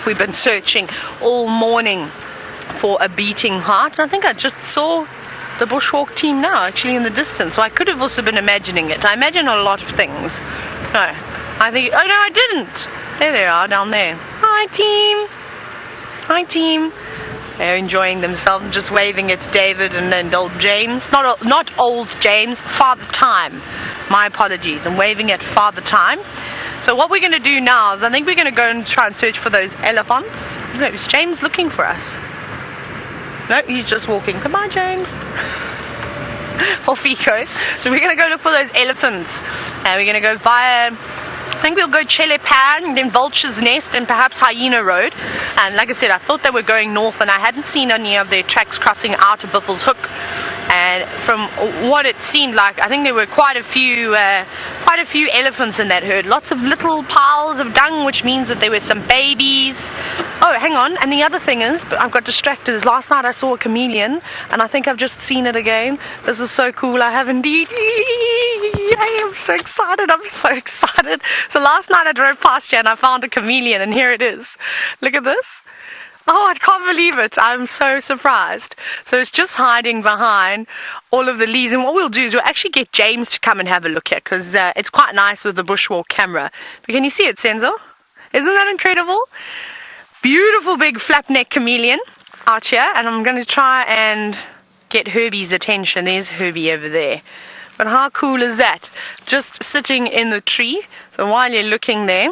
We've been searching all morning for a beating heart. I think I just saw the bushwalk team now, actually in the distance. So I could have also been imagining it. I imagine a lot of things. No, I think, oh no, I didn't. There they are down there. Hi team. Hi team. They're enjoying themselves, just waving at David and old James. Not old James, Father Time. My apologies. I'm waving at Father Time. So what we're going to do now is I think we're going to go and try and search for those elephants. No, is James looking for us? No, he's just walking. Goodbye, James. Off he goes. So we're going to go look for those elephants. And we're going to go via, I think we'll go Cheetah, then Vulture's Nest, and perhaps Hyena Road. And like I said, I thought they were going north, and I hadn't seen any of their tracks crossing out of Biffle's Hook. And from what it seemed like, I think there were quite a few elephants in that herd. Lots of little piles of dung, which means that there were some babies. Oh, hang on. And the other thing is, I've got distracted, is last night I saw a chameleon, and I think I've just seen it again. This is so cool. I have indeed. Yay, I'm so excited. I'm so excited. So last night I drove past you and I found a chameleon, and here it is. Look at this. Oh, I can't believe it. I'm so surprised. So it's just hiding behind all of the leaves. And what we'll do is we'll actually get James to come and have a look here, because it's quite nice with the bushwalk camera. But can you see it, Senzo? Isn't that incredible? Beautiful big flap neck chameleon out here. And I'm going to try and get Herbie's attention. There's Herbie over there. But how cool is that? Just sitting in the tree. So while you're looking there,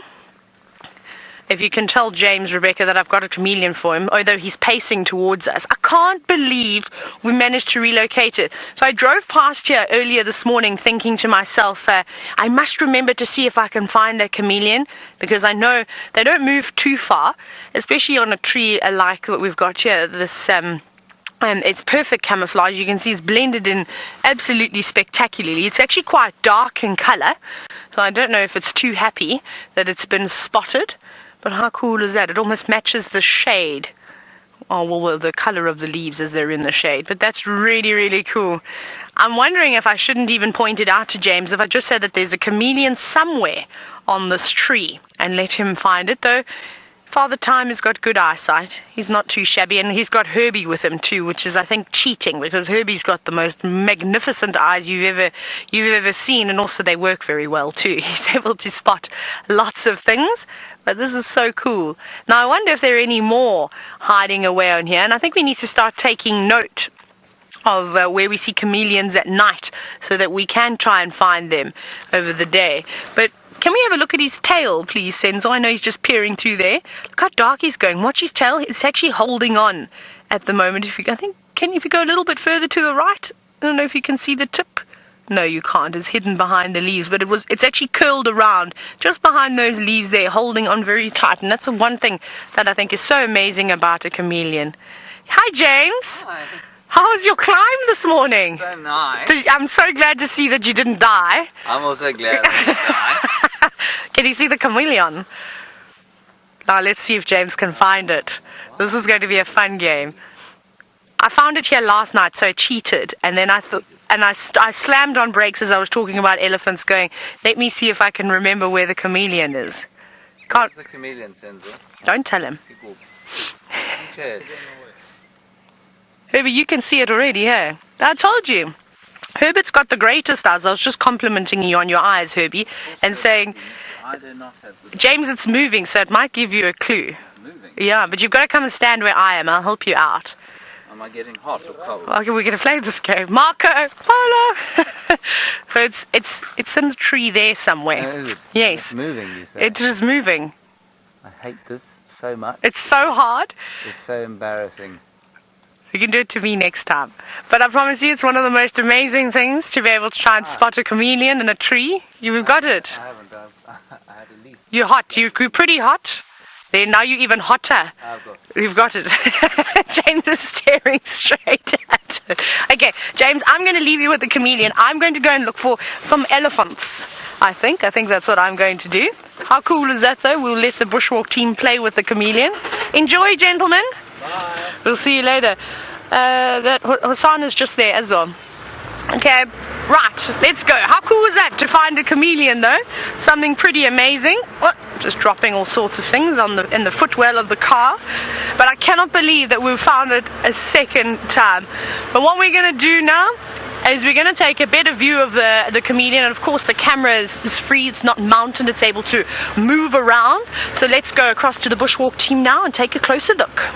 if you can tell James, Rebecca, that I've got a chameleon for him, although he's pacing towards us. I can't believe we managed to relocate it. So I drove past here earlier this morning thinking to myself, I must remember to see if I can find a chameleon, because I know they don't move too far, especially on a tree like what we've got here. This it's perfect camouflage. You can see it's blended in absolutely spectacularly. It's actually quite dark in color, so I don't know if it's too happy that it's been spotted. But how cool is that? It almost matches the shade. Oh, well, the color of the leaves as they're in the shade. But that's really, really cool. I'm wondering if I shouldn't even point it out to James, if I just said that there's a chameleon somewhere on this tree and let him find it. Though Father Time has got good eyesight. He's not too shabby, and he's got Herbie with him too, which is, I think, cheating, because Herbie's got the most magnificent eyes you've ever seen, and also they work very well too. He's able to spot lots of things. But this is so cool. Now I wonder if there are any more hiding away on here, and I think we need to start taking note of where we see chameleons at night, so that we can try and find them over the day. But can we have a look at his tail, please, Senzo? I know he's just peering through there. Look how dark he's going. Watch his tail. It's actually holding on at the moment. If you go a little bit further to the right, I don't know if you can see the tip. No, you can't. It's hidden behind the leaves, but it's actually curled around just behind those leaves there, holding on very tight. And that's the one thing that I think is so amazing about a chameleon. Hi, James. Hi. How was your climb this morning? So nice. I'm so glad to see that you didn't die. I'm also glad I didn't die. Can you see the chameleon? Now let's see if James can find it. This is going to be a fun game. I found it here last night, so I cheated, and then I thought, and I slammed on brakes as I was talking about elephants, going, let me see if I can remember where the chameleon is. Can't. The chameleon, Senzo. Don't tell him. People. Herbie, you can see it already, hey? I told you. Herbert's got the greatest eyes. I was just complimenting you on your eyes, Herbie, and saying, I do not have the... James, it's moving, so it might give you a clue. Moving? Yeah, but you've got to come and stand where I am. I'll help you out. Am I getting hot or cold? Okay, we're going to play this game. Marco, Polo. So it's in the tree there somewhere. Oh, yes. It's moving, you say? It's just moving. I hate this so much. It's so hard. It's so embarrassing. You can do it to me next time. But I promise you, it's one of the most amazing things to be able to try and spot a chameleon in a tree. You've got it. I haven't. I had a leaf. You're hot. You're pretty hot. Then now you're even hotter. I've got We've got it. James is staring straight at it. Okay, James, I'm going to leave you with the chameleon. I'm going to go and look for some elephants, I think that's what I'm going to do. How cool is that, though? We'll let the bushwalk team play with the chameleon. Enjoy, gentlemen. Bye. We'll see you later. That Hosana's just there as well. Okay, right, let's go. How cool was that to find a chameleon, though? Something pretty amazing. What? Just dropping all sorts of things in the footwell of the car. But I cannot believe that we've found it a second time. But what we're going to do now is we're going to take a better view of the chameleon. And of course the camera is free, it's not mounted, it's able to move around. So let's go across to the bushwalk team now and take a closer look.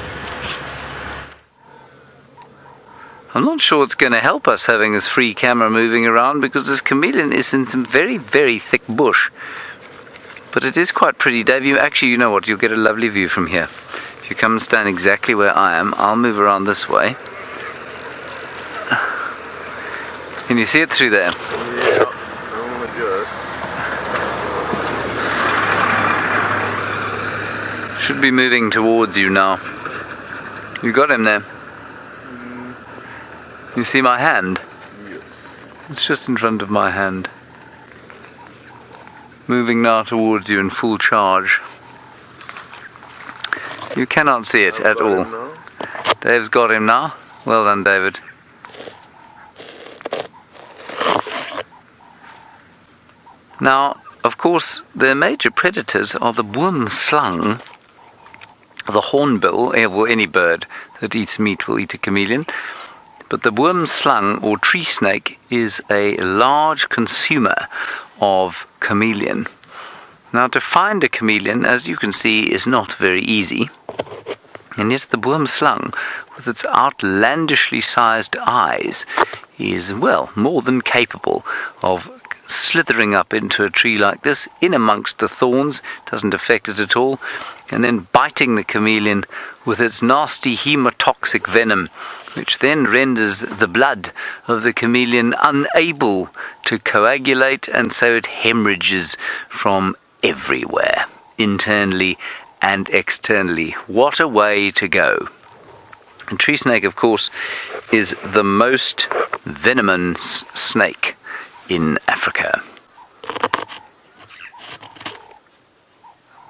I'm not sure it's going to help us having this free camera moving around, because this chameleon is in some very, very thick bush. But it is quite pretty, Dave. You know what, you'll get a lovely view from here. If you come and stand exactly where I am, I'll move around this way. Can you see it through there? Yeah, I want to do it. Should be moving towards you now. You got him there? You see my hand? Yes. It's just in front of my hand. Moving now towards you in full charge. You cannot see it at all. Dave's got him now. Well done, David. Now, of course, their major predators are the boomslang, the hornbill, or any bird that eats meat will eat a chameleon. But the boomslang, or tree snake, is a large consumer of chameleon. Now, to find a chameleon, as you can see, is not very easy. And yet the boomslang, with its outlandishly sized eyes, is, well, more than capable of slithering up into a tree like this, in amongst the thorns, doesn't affect it at all, and then biting the chameleon with its nasty hemotoxic venom, which then renders the blood of the chameleon unable to coagulate, and so it hemorrhages from everywhere, internally and externally. What a way to go. And tree snake, of course, is the most venomous snake in Africa.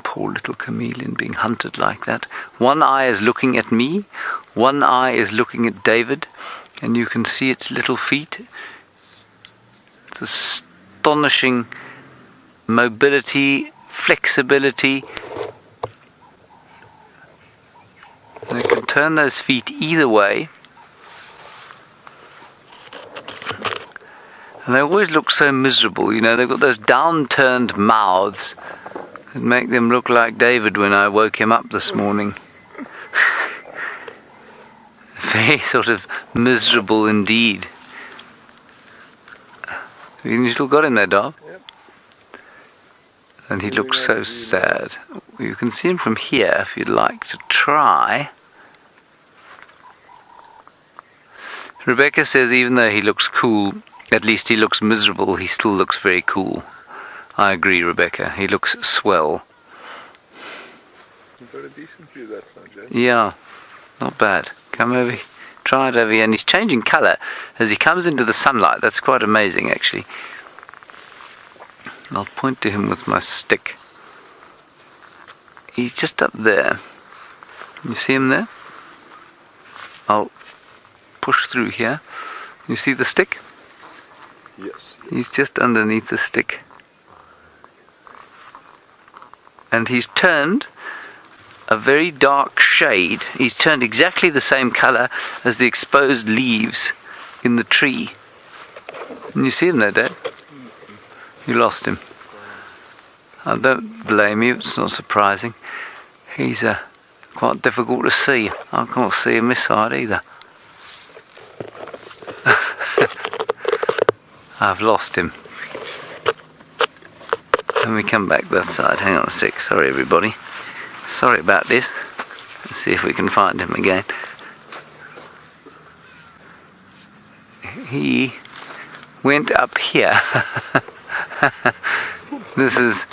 Poor little chameleon being hunted like that. One eye is looking at me, one eye is looking at David, and you can see its little feet. It's astonishing mobility, flexibility. And it can turn those feet either way. And they always look so miserable, you know, they've got those downturned mouths that make them look like David when I woke him up this morning. Very sort of miserable indeed. You still got him there, Dov? Yep. And he looks so sad. You can see him from here if you'd like to try. Rebecca says even though he looks cool, at least he looks miserable, he still looks very cool. I agree, Rebecca. He looks swell. You've got a decent view that side, Jay. Yeah, not bad. Come over, try it over here. And he's changing colour as he comes into the sunlight. That's quite amazing, actually. I'll point to him with my stick. He's just up there. You see him there? I'll push through here. You see the stick? Yes. He's just underneath the stick. And he's turned a very dark shade. He's turned exactly the same colour as the exposed leaves in the tree. And you see him there, Dad? You lost him. I don't blame you, it's not surprising. He's quite difficult to see. I can't see him this side either. I've lost him. Let me come back that side. Hang on a sec. Sorry, everybody. Sorry about this. Let's see if we can find him again. He went up here. This is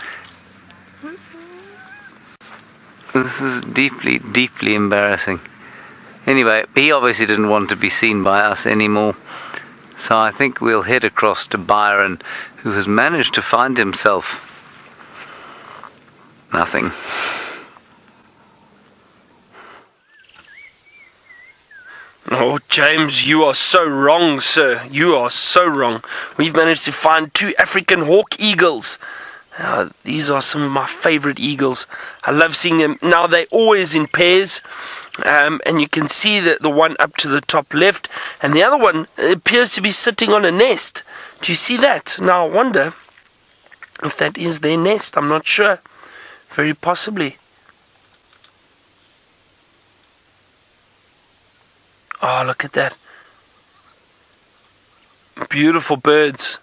This is deeply, deeply embarrassing. Anyway, he obviously didn't want to be seen by us anymore. So I think we'll head across to Byron, who has managed to find himself nothing. Oh, James, you are so wrong, sir. You are so wrong. We've managed to find 2 African hawk eagles. These are some of my favorite eagles. I love seeing them. Now, they're always in pairs. And you can see that the one up to the top left, and the other one appears to be sitting on a nest. Do you see that? Now I wonder if that is their nest. I'm not sure. Very possibly. Oh, look at that. Beautiful birds.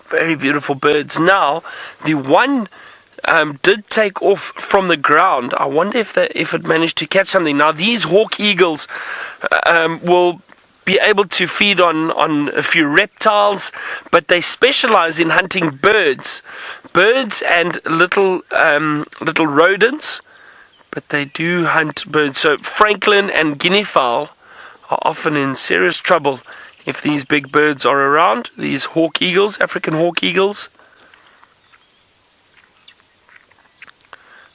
Very beautiful birds. Now, the one did take off from the ground. I wonder if it managed to catch something. Now, these hawk eagles will be able to feed on a few reptiles, but they specialize in hunting birds and little rodents. But they do hunt birds. So francolin and guinea fowl are often in serious trouble if these big birds are around. These hawk eagles, African hawk eagles.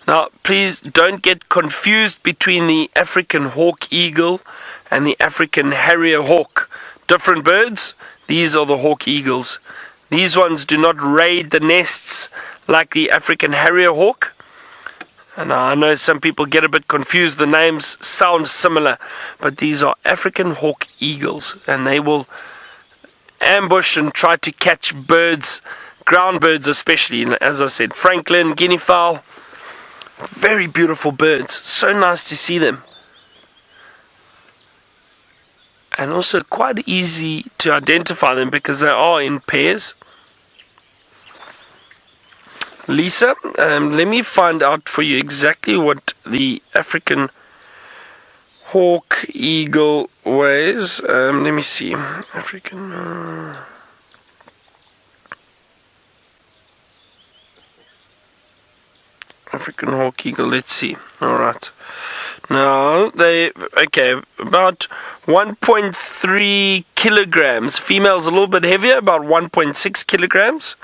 Now, please don't get confused between the African hawk eagle and the African harrier hawk. Different birds. These are the hawk eagles. These ones do not raid the nests like the African harrier hawk. And I know some people get a bit confused. The names sound similar, but these are African hawk eagles, and they will ambush and try to catch birds, ground birds especially. As I said, francolin, guinea fowl. Very beautiful birds. So nice to see them. And also quite easy to identify them because they are in pairs. Lisa, let me find out for you exactly what the African hawk eagle weighs. Let me see. African hawk eagle, let's see. Alright. Now, about 1.3 kilograms. Female's a little bit heavier, about 1.6 kilograms.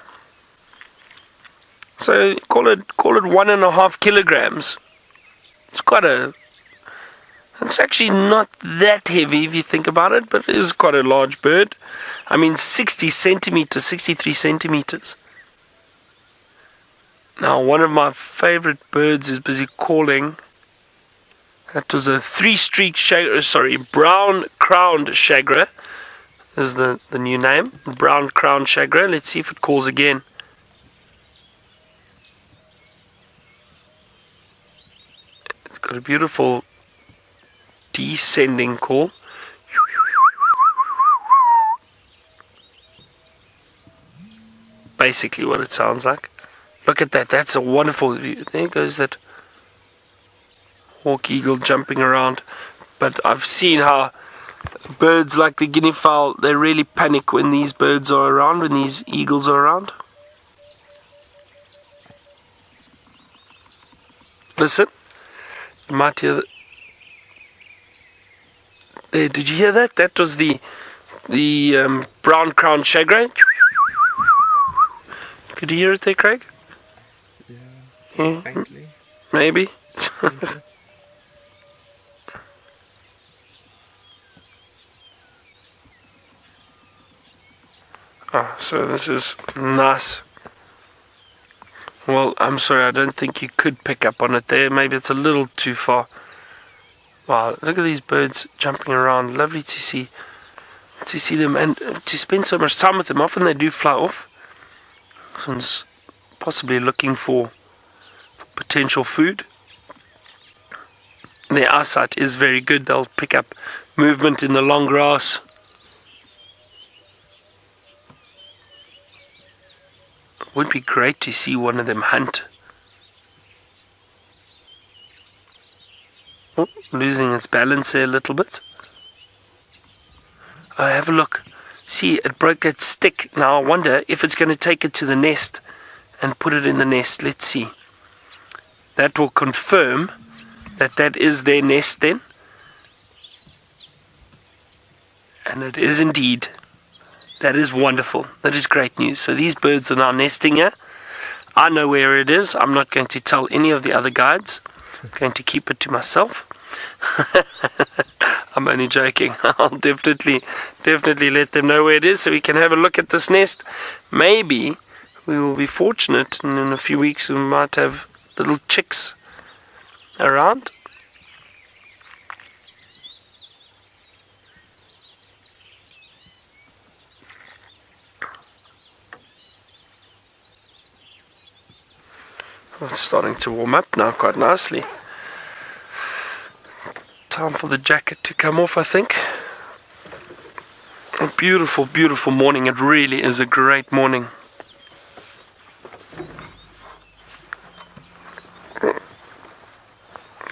So, call it 1.5 kilograms. It's actually not that heavy if you think about it, but it is quite a large bird. I mean, 60 centimeters, 63 centimeters. Now, one of my favorite birds is busy calling. That was a brown-crowned shagger. Is the new name. Brown-crowned shagger. Let's see if it calls again. It's got a beautiful descending call. Basically what it sounds like. Look at that. That's a wonderful view. There goes that hawk eagle jumping around. But I've seen how birds like the guinea fowl, they really panic when these birds are around, when these eagles are around. Listen. You might hear that. There, did you hear that? That was the brown-crowned shagray. Could you hear it there, Craig? Yeah. Faintly. Maybe. So this is nice. Well, I'm sorry, I don't think you could pick up on it there. Maybe it's a little too far. Wow, look at these birds jumping around. Lovely to see them and to spend so much time with them. Often they do fly off. This one's possibly looking for potential food. Their eyesight is very good. They'll pick up movement in the long grass. It would be great to see one of them hunt. Oh, losing its balance there a little bit. Oh, have a look. See, it broke that stick. Now I wonder if it's going to take it to the nest and put it in the nest. Let's see. That will confirm that is their nest then. And it is indeed. That is wonderful. That is great news. So these birds are now nesting here. I know where it is. I'm not going to tell any of the other guides. I'm going to keep it to myself. I'm only joking. I'll definitely let them know where it is so we can have a look at this nest. Maybe we will be fortunate and in a few weeks we might have little chicks around. Oh, it's starting to warm up now quite nicely. Time for the jacket to come off, I think. A beautiful, beautiful morning. It really is a great morning.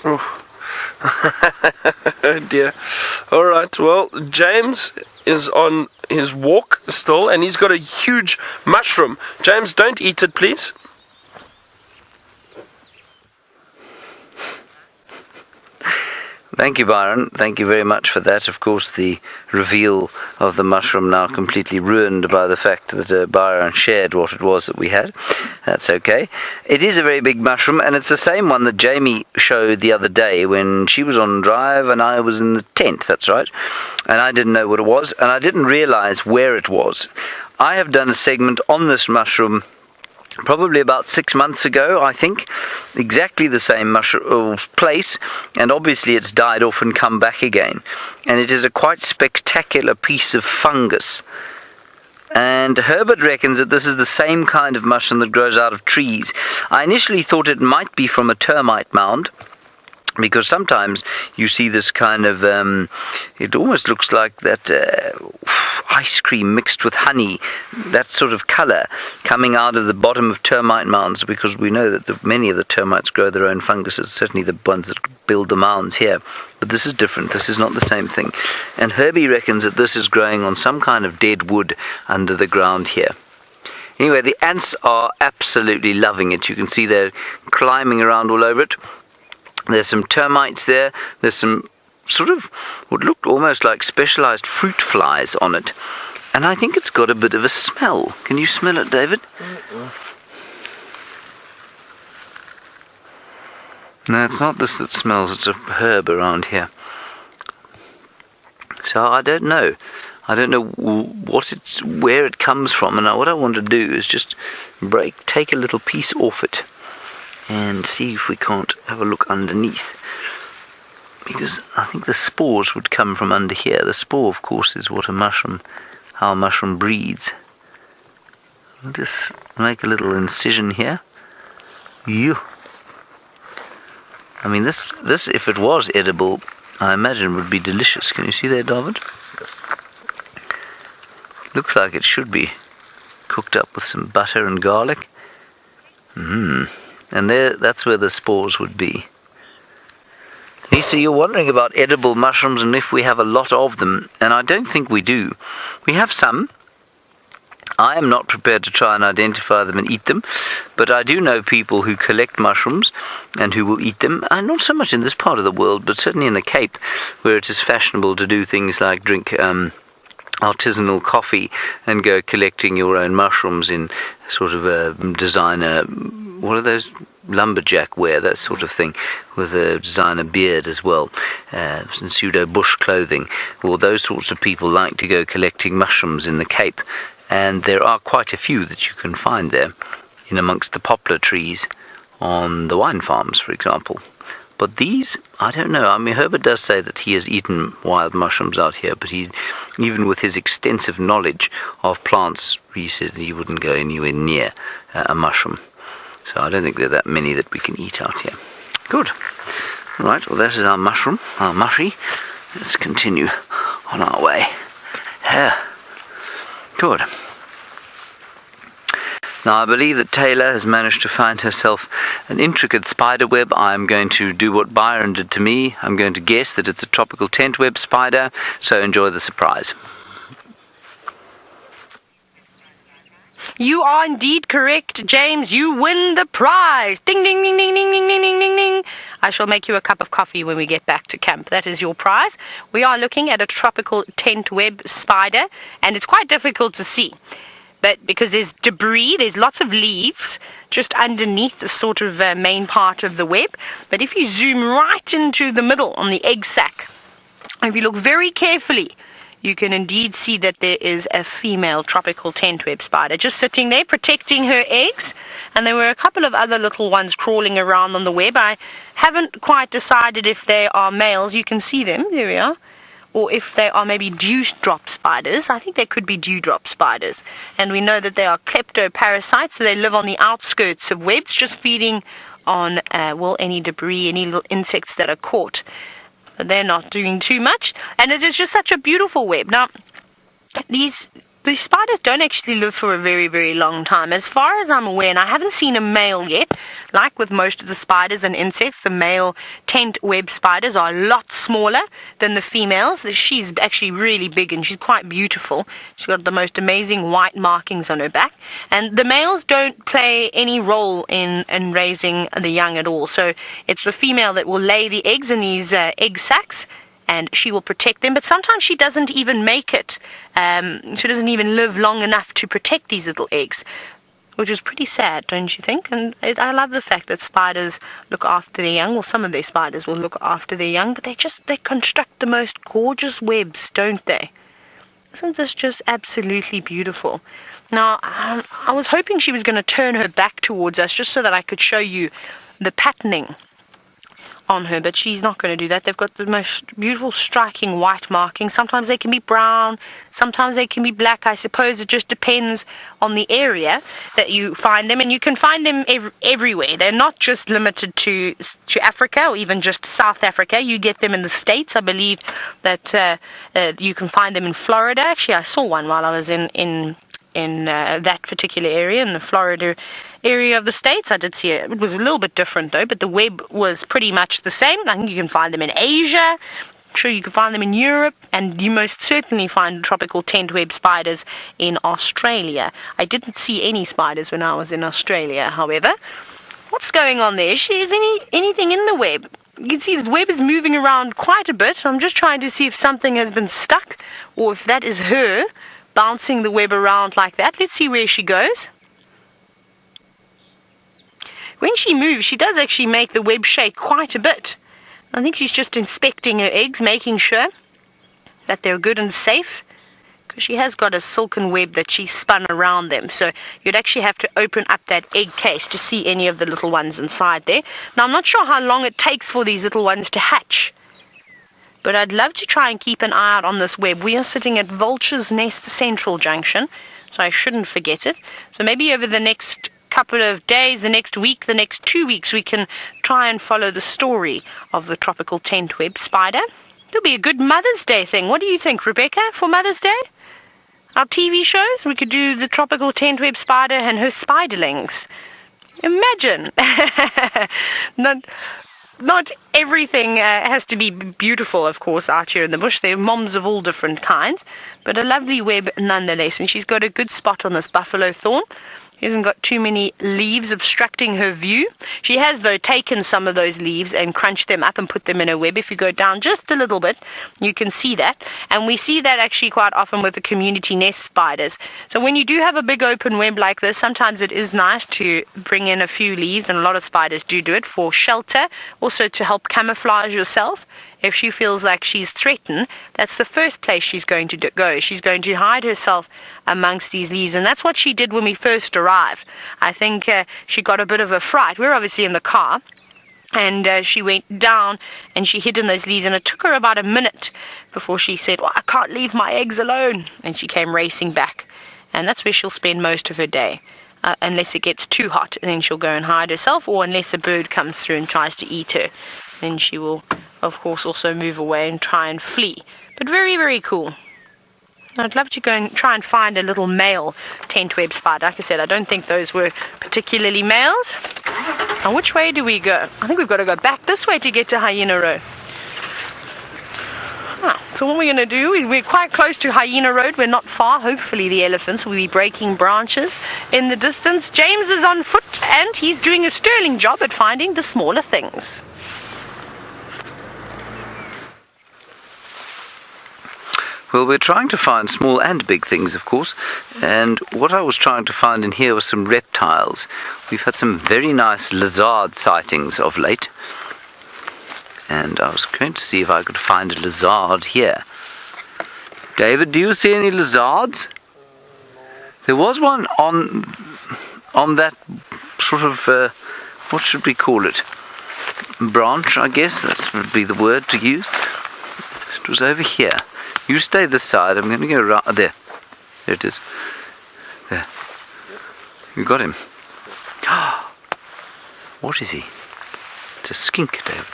Oh, oh dear. Alright, well, James is on his walk still, and he's got a huge mushroom. James, don't eat it, please. Thank you, Byron. Thank you very much for that. Of course, the reveal of the mushroom now completely ruined by the fact that Byron shared what it was that we had. That's okay. It is a very big mushroom, and it's the same one that Jamie showed the other day when she was on drive and I was in the tent. That's right. And I didn't know what it was, and I didn't realize where it was. I have done a segment on this mushroom probably about 6 months ago, I think. Exactly the same mushroom place, and obviously it's died off and come back again. And it is a quite spectacular piece of fungus. And Herbert reckons that this is the same kind of mushroom that grows out of trees. I initially thought it might be from a termite mound, because sometimes you see this kind of, it almost looks like that ice cream mixed with honey, that sort of colour coming out of the bottom of termite mounds, because we know that many of the termites grow their own funguses, certainly the ones that build the mounds here. But this is different. This is not the same thing. And Herbie reckons that this is growing on some kind of dead wood under the ground here. Anyway, the ants are absolutely loving it. You can see they're climbing around all over it. There's some termites there. There's some sort of what looked almost like specialized fruit flies on it. And I think it's got a bit of a smell. Can you smell it, David? No, it's not this that smells. It's a herb around here. So I don't know. I don't know where it comes from. And what I want to do is just take a little piece off it and see if we can't have a look underneath, because I think the spores would come from under here. The spore, of course, is what how a mushroom breeds. I'll just make a little incision here. I mean, this if it was edible, I imagine would be delicious. Can you see there, David? Yes. Looks like it should be cooked up with some butter and garlic. And that's where the spores would be. You see, you're wondering about edible mushrooms and if we have a lot of them, and I don't think we do. We have some. I am not prepared to try and identify them and eat them, but I do know people who collect mushrooms and who will eat them, and not so much in this part of the world, but certainly in the Cape, where it is fashionable to do things like drink artisanal coffee and go collecting your own mushrooms in sort of a designer, what are those, lumberjack wear, that sort of thing, with a designer beard as well, and pseudo bush clothing. Well, those sorts of people like to go collecting mushrooms in the Cape, and there are quite a few that you can find there in amongst the poplar trees on the wine farms, for example. But these, I don't know. I mean, Herbert does say that he has eaten wild mushrooms out here, but even with his extensive knowledge of plants, he said he wouldn't go anywhere near a mushroom. So I don't think there are that many that we can eat out here. Good. All right, well, that is our mushroom, our mushy. Let's continue on our way. Yeah. Good. Now, I believe that Taylor has managed to find herself an intricate spider web. I'm going to do what Byron did to me. I'm going to guess that it's a tropical tent web spider, so enjoy the surprise. You are indeed correct, James. You win the prize. Ding, ding, ding, ding, ding, ding, ding, ding, ding, ding. I shall make you a cup of coffee when we get back to camp. That is your prize. We are looking at a tropical tent web spider, and it's quite difficult to see. But because there's debris, there's lots of leaves just underneath the sort of main part of the web. But if you zoom right into the middle on the egg sac, if you look very carefully, you can indeed see that there is a female tropical tent web spider just sitting there protecting her eggs. And there were a couple of other little ones crawling around on the web. I haven't quite decided if they are males. You can see them. There we are. Or if they are maybe dewdrop spiders. I think they could be dewdrop spiders. And we know that they are kleptoparasites, so they live on the outskirts of webs, just feeding on, any debris, any little insects that are caught. But they're not doing too much. And it is just such a beautiful web. Now, these spiders don't actually live for a very, very long time. As far as I'm aware, and I haven't seen a male yet, like with most of the spiders and insects, the male tent web spiders are a lot smaller than the females. She's actually really big and she's quite beautiful. She's got the most amazing white markings on her back. And the males don't play any role in raising the young at all. So it's the female that will lay the eggs in these egg sacs, and she will protect them, but sometimes she doesn't even make it. She doesn't even live long enough to protect these little eggs, which is pretty sad, don't you think? And I love the fact that spiders look after their young. Well, some of their spiders will look after their young, but they construct the most gorgeous webs, don't they? Isn't this just absolutely beautiful? Now, I was hoping she was going to turn her back towards us just so that I could show you the patterning on her, but she's not going to do that. They've got the most beautiful striking white markings. Sometimes they can be brown, sometimes they can be black. I suppose it just depends on the area that you find them, and you can find them everywhere. They're not just limited to Africa or even just South Africa. You get them in the States. I believe that you can find them in Florida. Actually, I saw one while I was in that particular area, in the Florida area of the States. I did see it. It was a little bit different though, but the web was pretty much the same. I think you can find them in Asia. I'm sure you can find them in Europe, and you most certainly find tropical tent web spiders in Australia. I didn't see any spiders when I was in Australia, however. What's going on there? Is anything in the web? You can see the web is moving around quite a bit. I'm just trying to see if something has been stuck, or if that is her bouncing the web around like that. Let's see where she goes. When she moves, she does actually make the web shake quite a bit. I think she's just inspecting her eggs, making sure that they're good and safe, because she has got a silken web that she's spun around them. So you'd actually have to open up that egg case to see any of the little ones inside there. Now, I'm not sure how long it takes for these little ones to hatch, but I'd love to try and keep an eye out on this web. We are sitting at Vulture's Nest Central Junction, so I shouldn't forget it. So maybe over the next couple of days, the next week, the next 2 weeks, we can try and follow the story of the tropical tent web spider. It'll be a good Mother's Day thing. What do you think, Rebecca, for Mother's Day? Our TV shows? We could do the tropical tent web spider and her spiderlings. Imagine! Not everything has to be beautiful, of course, out here in the bush. There are moms of all different kinds, but a lovely web nonetheless. And she's got a good spot on this buffalo thorn. She hasn't got too many leaves obstructing her view. She has, though, taken some of those leaves and crunched them up and put them in her web. If you go down just a little bit, you can see that. And we see that actually quite often with the community nest spiders. So when you do have a big open web like this, sometimes it is nice to bring in a few leaves, and a lot of spiders do it for shelter, also to help camouflage yourself. If she feels like she's threatened, that's the first place she's going to go. She's going to hide herself amongst these leaves, and that's what she did when we first arrived. I think she got a bit of a fright. We're obviously in the car, and she went down and she hid in those leaves, and it took her about a minute before she said, "Well, I can't leave my eggs alone," and she came racing back. And that's where she'll spend most of her day, unless it gets too hot, and then she'll go and hide herself, or unless a bird comes through and tries to eat her. Then she will, of course, also move away and try and flee. But very, very cool. I'd love to go and try and find a little male tent web spider. Like I said, I don't think those were particularly males. And which way do we go? I think we've got to go back this way to get to Hyena Row. Oh. So what we're going to do is we're quite close to Hyena Road. We're not far. Hopefully the elephants will be breaking branches in the distance. James is on foot and he's doing a sterling job at finding the smaller things. Well, we're trying to find small and big things, of course, and what I was trying to find in here was some reptiles. We've had some very nice lizard sightings of late, and I was going to see if I could find a lizard here. David, do you see any lizards? There was one on that sort of, what should we call it? Branch, I guess, that would be the word to use. It was over here. You stay this side. I'm going to go right there. There it is. There. You got him. What is he? It's a skink, David.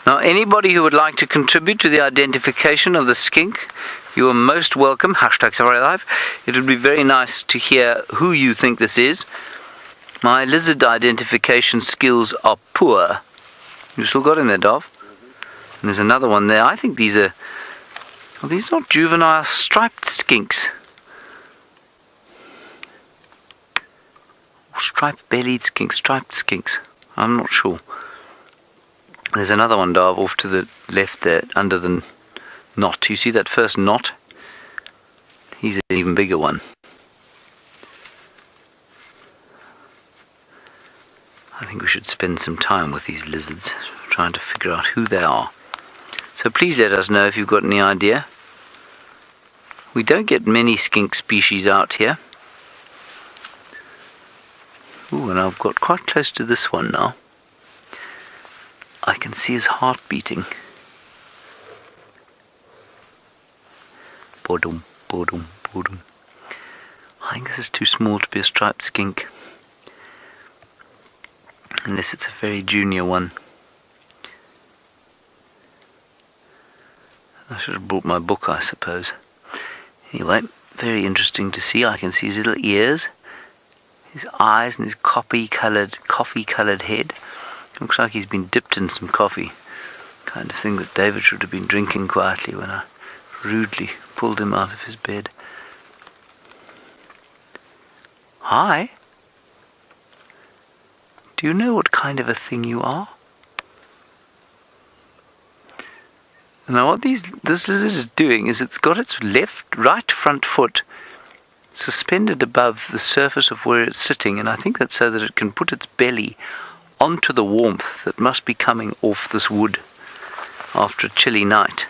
Now, anybody who would like to contribute to the identification of the skink, you are most welcome. #SafariLive. It would be very nice to hear who you think this is. My lizard identification skills are poor. You still got him there, Dov? And there's another one there. I think these are these not juvenile striped skinks? Striped-bellied skinks, striped skinks. I'm not sure. There's another one, Dov, off to the left there, under the knot. You see that first knot? He's an even bigger one. I think we should spend some time with these lizards, trying to figure out who they are. So please let us know if you've got any idea. We don't get many skink species out here. Ooh, and I've got quite close to this one now. I can see his heart beating. Boredom, boredom, boredom. I think this is too small to be a striped skink. Unless it's a very junior one. I should have brought my book, I suppose. Anyway, very interesting to see. I can see his little ears, his eyes, and his coffee-coloured head. Looks like he's been dipped in some coffee. Kind of thing that David should have been drinking quietly when I rudely pulled him out of his bed. Hi. Do you know what kind of a thing you are? Now what this lizard is doing is it's got its right front foot suspended above the surface of where it's sitting, and I think that's so that it can put its belly onto the warmth that must be coming off this wood after a chilly night.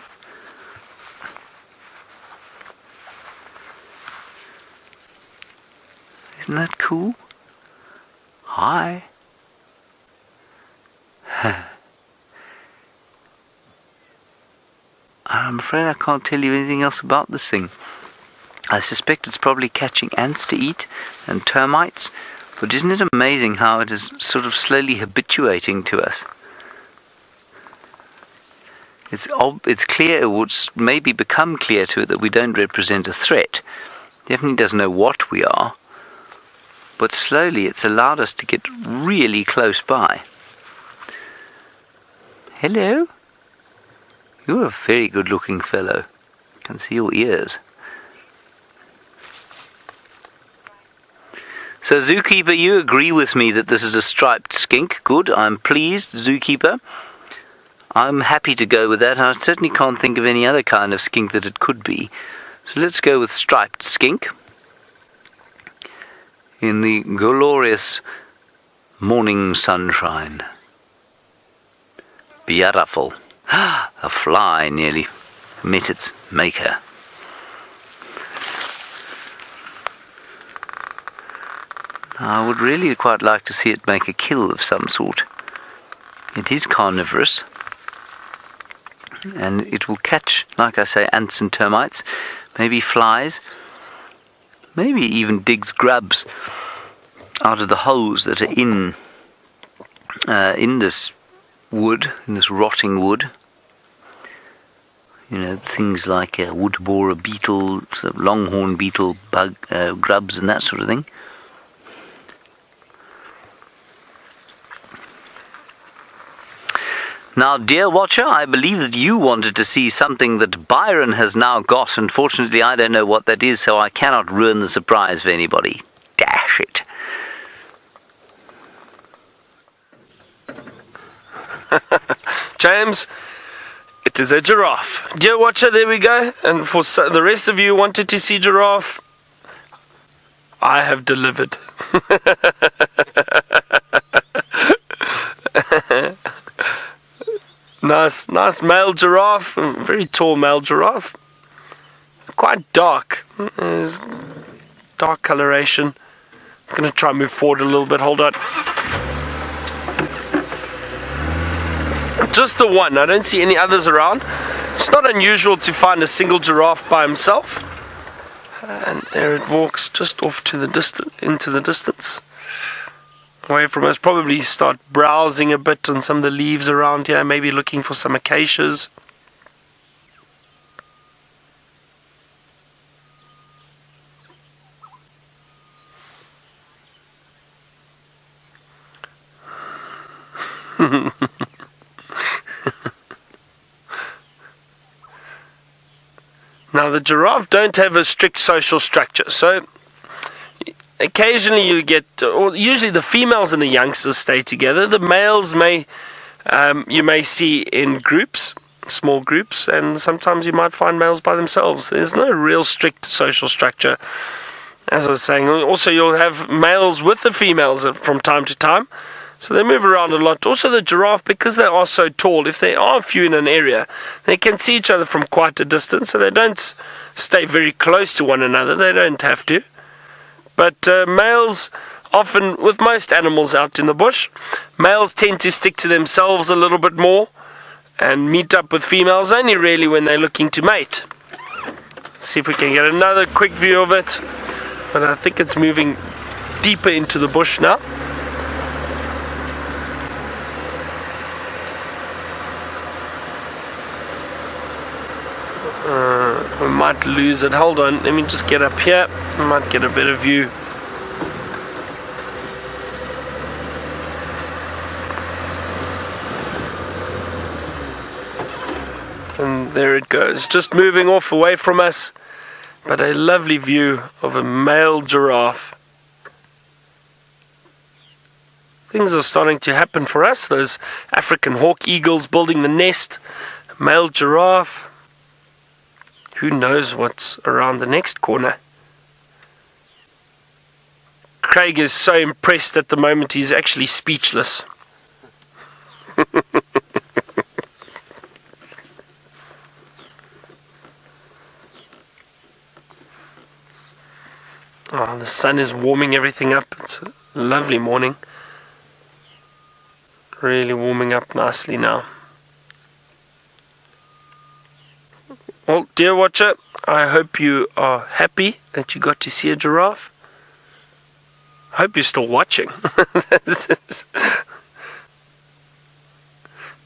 Isn't that cool? Hi. I'm afraid I can't tell you anything else about this thing. I suspect it's probably catching ants to eat and termites, but isn't it amazing how it is sort of slowly habituating to us? It's clear, it would maybe become clear to it that we don't represent a threat. It definitely doesn't know what we are, but slowly it's allowed us to get really close by. Hello? You're a very good looking fellow. I can see your ears. So Zookeeper, you agree with me that this is a striped skink. Good, I'm pleased, Zookeeper. I'm happy to go with that. I certainly can't think of any other kind of skink that it could be. So let's go with striped skink. In the glorious morning sunshine. Beautiful. A fly nearly met its maker. I would really quite like to see it make a kill of some sort. It is carnivorous, and it will catch, like I say, ants and termites, maybe flies, maybe even digs grubs out of the holes that are in this wood, in this rotting wood. You know, things like a wood borer beetle, sort of longhorn beetle, bug, grubs and that sort of thing. Now, dear watcher, I believe that you wanted to see something that Byron has now got. Unfortunately, I don't know what that is, so I cannot ruin the surprise for anybody. Dash it. James, it is a giraffe. Dear watcher, there we go. And for the rest of you who wanted to see giraffe, I have delivered. Nice male giraffe, very tall male giraffe. Quite dark. There's dark coloration. I'm going to try and move forward a little bit. Hold on. Just the one. I don't see any others around. It's not unusual to find a single giraffe by himself. And there it walks just off to the into the distance. Away from us, probably start browsing a bit on some of the leaves around here, maybe looking for some acacias. Now the giraffe don't have a strict social structure, so occasionally you get, or usually the females and the youngsters stay together. The males you may see in groups, small groups, and sometimes you might find males by themselves. There's no real strict social structure, as I was saying. Also, you'll have males with the females from time to time, so they move around a lot. Also, the giraffe, because they are so tall, if there are a few in an area, they can see each other from quite a distance, so they don't stay very close to one another. They don't have to. But males, often with most animals out in the bush, males tend to stick to themselves a little bit more and meet up with females only really when they're looking to mate. Let's see if we can get another quick view of it. But I think it's moving deeper into the bush now. We might lose it. Hold on, let me just get up here. We might get a better view. And there it goes, just moving off away from us. But a lovely view of a male giraffe. Things are starting to happen for us. Those African hawk eagles building the nest. Male giraffe. Who knows what's around the next corner? Craig is so impressed at the moment, he's actually speechless. Oh, the sun is warming everything up. It's a lovely morning. Really warming up nicely now. Well, dear watcher, I hope you are happy that you got to see a giraffe. I hope you're still watching.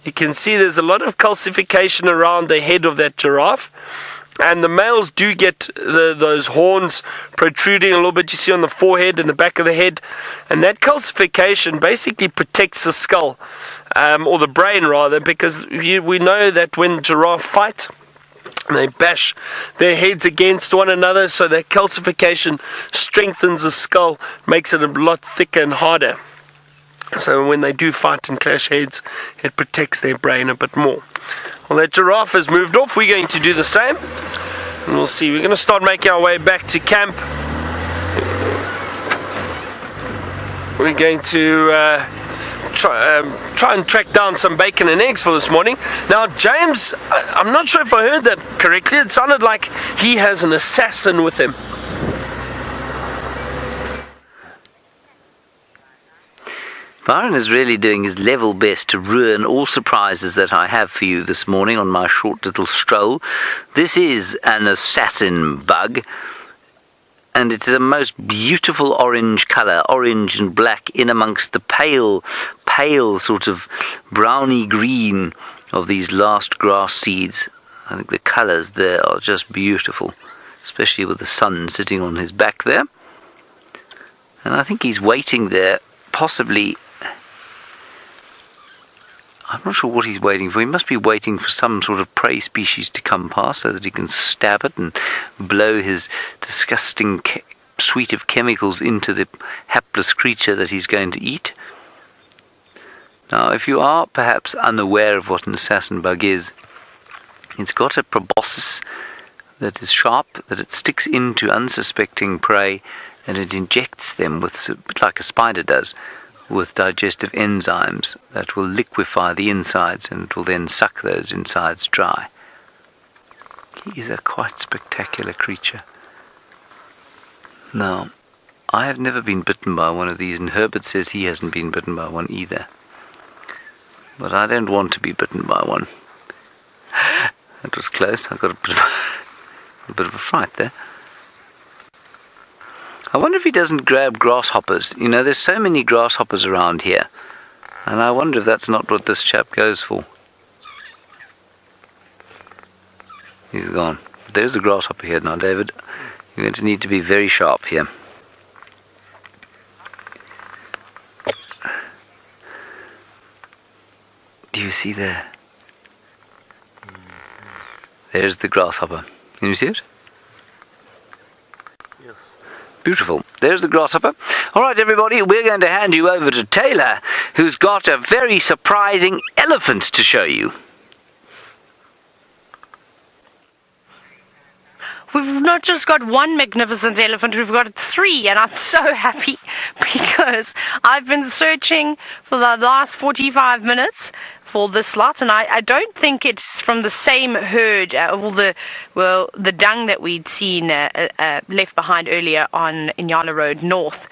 You can see there's a lot of calcification around the head of that giraffe. And the males do get those horns protruding a little bit, you see on the forehead and the back of the head. And that calcification basically protects the skull, or the brain rather, because we know that when giraffe fight, they bash their heads against one another, so that calcification strengthens the skull, makes it a lot thicker and harder. So when they do fight and clash heads, it protects their brain a bit more. Well, that giraffe has moved off. We're going to do the same. And we'll see. We're going to start making our way back to camp. We're going to try and track down some bacon and eggs for this morning. Now, James, I'm not sure if I heard that correctly. It sounded like he has an assassin with him. Byron is really doing his level best to ruin all surprises that I have for you this morning on my short little stroll. This is an assassin bug, and it's a most beautiful orange colour, orange and black, in amongst the pale sort of browny green of these last grass seeds. I think the colours there are just beautiful, especially with the sun sitting on his back there. And I think he's waiting there, possibly I'm not sure what he's waiting for. He must be waiting for some sort of prey species to come past so that he can stab it and blow his disgusting suite of chemicals into the hapless creature that he's going to eat. Now, if you are perhaps unaware of what an assassin bug is, it's got a proboscis that is sharp, that it sticks into unsuspecting prey, and it injects them with, a bit like a spider does, with digestive enzymes that will liquefy the insides, and it will then suck those insides dry. He is a quite spectacular creature. Now, I have never been bitten by one of these, and Herbert says he hasn't been bitten by one either. But I don't want to be bitten by one. That was close. I got a bit of a fright there. I wonder if he doesn't grab grasshoppers. You know, there's so many grasshoppers around here. And I wonder if that's not what this chap goes for. He's gone. There's a grasshopper here now, David. You're going to need to be very sharp here. Do you see there? There's the grasshopper. Can you see it? Yes. Beautiful. There's the grasshopper. All right, everybody, we're going to hand you over to Taylor, who's got a very surprising elephant to show you. We've not just got one magnificent elephant, we've got 3, and I'm so happy because I've been searching for the last 45 minutes for this lot, and I don't think it's from the same herd of all the dung that we'd seen left behind earlier on Inyala Road North.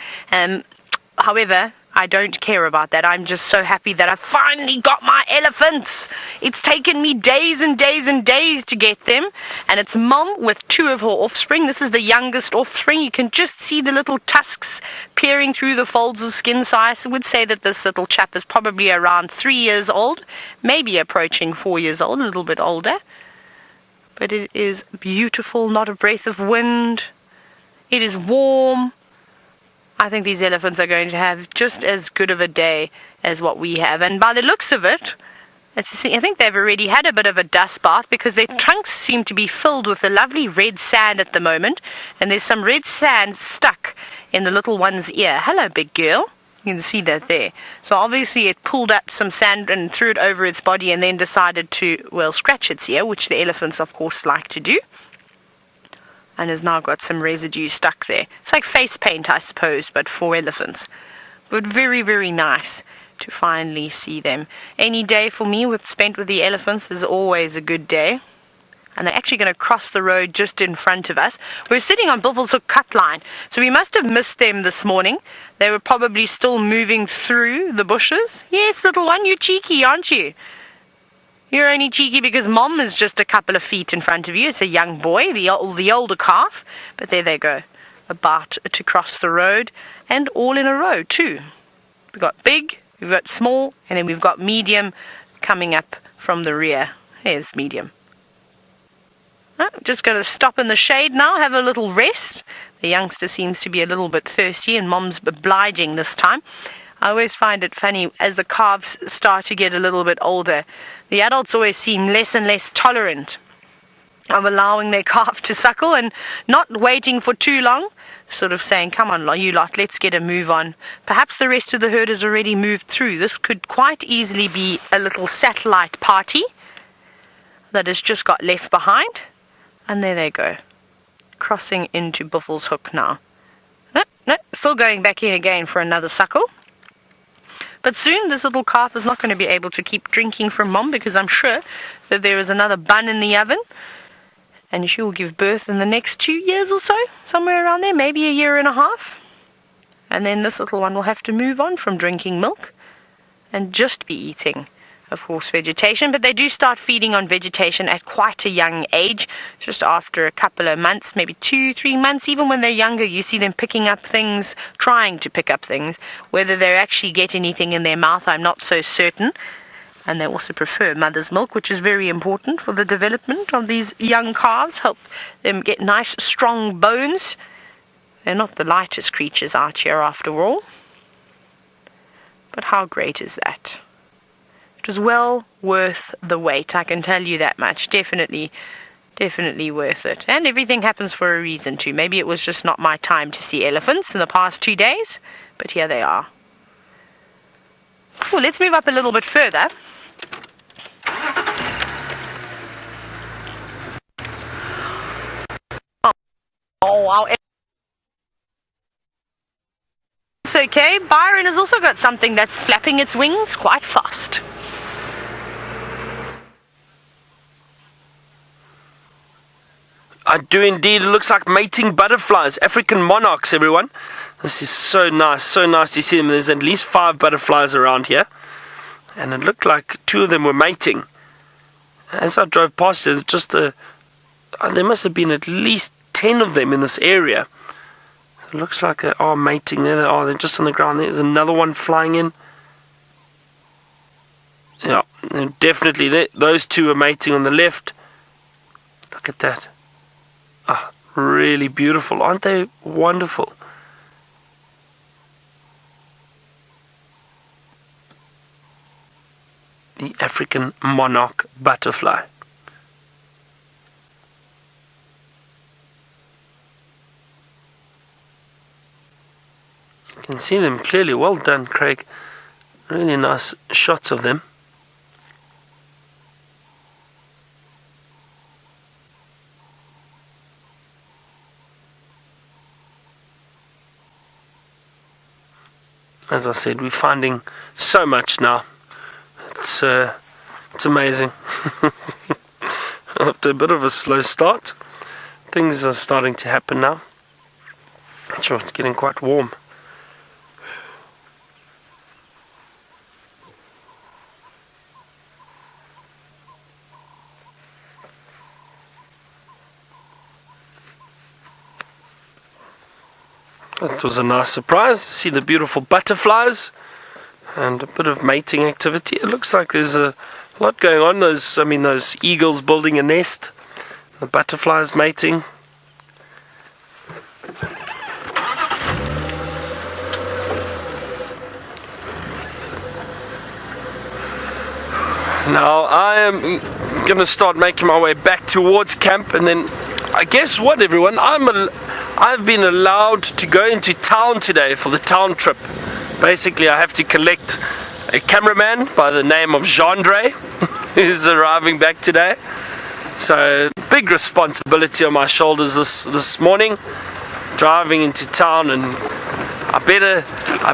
However, I don't care about that. I'm just so happy that I finally got my elephants. It's taken me days and days and days to get them. And it's Mom with 2 of her offspring. This is the youngest offspring. You can just see the little tusks peering through the folds of skin. So I would say that this little chap is probably around 3 years old. Maybe approaching 4 years old, a little bit older. But it is beautiful, not a breath of wind. It is warm. I think these elephants are going to have just as good of a day as what we have. And by the looks of it, I think they've already had a bit of a dust bath because their trunks seem to be filled with the lovely red sand at the moment. And there's some red sand stuck in the little one's ear. Hello, big girl. You can see that there. So obviously it pulled up some sand and threw it over its body and then decided to, well, scratch its ear, which the elephants, of course, like to do. And has now got some residue stuck there. It's like face paint, I suppose, but for elephants. But very, very nice to finally see them. Any day for me spent with the elephants is always a good day. And they're actually going to cross the road just in front of us. We're sitting on Buffalo's Hook cut line, so we must have missed them this morning. They were probably still moving through the bushes. Yes, little one, you're cheeky, aren't you? You're only cheeky because Mom is just a couple of feet in front of you. It's a young boy, the older calf. But there they go, about to cross the road, and all in a row too. We've got big, we've got small, and then we've got medium coming up from the rear. Here's medium. Just going to stop in the shade now, have a little rest. The youngster seems to be a little bit thirsty, and Mom's obliging this time. I always find it funny as the calves start to get a little bit older. The adults always seem less and less tolerant of allowing their calf to suckle and not waiting for too long, sort of saying, come on, you lot, let's get a move on. Perhaps the rest of the herd has already moved through. This could quite easily be a little satellite party that has just got left behind. And there they go, crossing into Buffalo's Hook now. No, still going back in again for another suckle. But soon this little calf is not going to be able to keep drinking from Mom because I'm sure that there is another bun in the oven. And she will give birth in the next 2 years or so, somewhere around there, maybe a year and a half. And then this little one will have to move on from drinking milk and just be eating, of course, vegetation. But they do start feeding on vegetation at quite a young age, just after a couple of months, maybe 2-3 months. Even when they're younger, you see them picking up things, trying to pick up things. Whether they actually get anything in their mouth, I'm not so certain. And they also prefer mother's milk, which is very important for the development of these young calves, help them get nice, strong bones. They're not the lightest creatures out here after all. But how great is that? It was well worth the wait, I can tell you that much. Definitely worth it. And everything happens for a reason too. Maybe it was just not my time to see elephants in the past 2 days, but here they are. Well, let's move up a little bit further. Oh wow. It's okay. Byron has also got something that's flapping its wings quite fast. I do indeed. It looks like mating butterflies. African monarchs, everyone. This is so nice to see them. There's at least 5 butterflies around here. And it looked like 2 of them were mating. As I drove past it, there must have been at least 10 of them in this area. So it looks like they are mating. There they are. They're just on the ground. There's another one flying in. Yeah, definitely. Those 2 are mating on the left. Look at that. Ah, really beautiful. Aren't they wonderful? The African monarch butterfly. You can see them clearly. Well done, Craig. Really nice shots of them. As I said, we're finding so much now. It's amazing. After a bit of a slow start, things are starting to happen now. Sure, it's getting quite warm. It was a nice surprise to see the beautiful butterflies and a bit of mating activity. It looks like there's a lot going on. Those eagles building a nest, the butterflies mating. Now I am going to start making my way back towards camp, and then I guess what, everyone, I've been allowed to go into town today for the town trip. Basically, I have to collect a cameraman by the name of Gendre, who's arriving back today. So, big responsibility on my shoulders this morning, driving into town, and I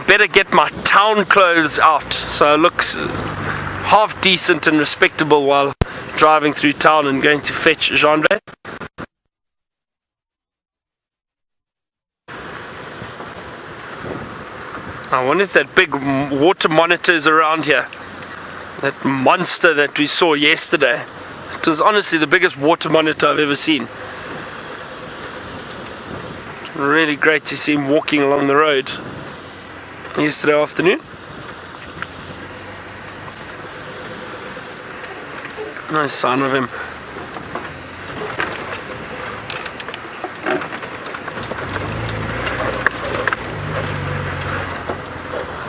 better get my town clothes out so I look half decent and respectable while driving through town and going to fetch Gendre. I wonder if that big water monitor is around here. That monster that we saw yesterday. It was honestly the biggest water monitor I've ever seen. Really great to see him walking along the road yesterday afternoon. No sign of him.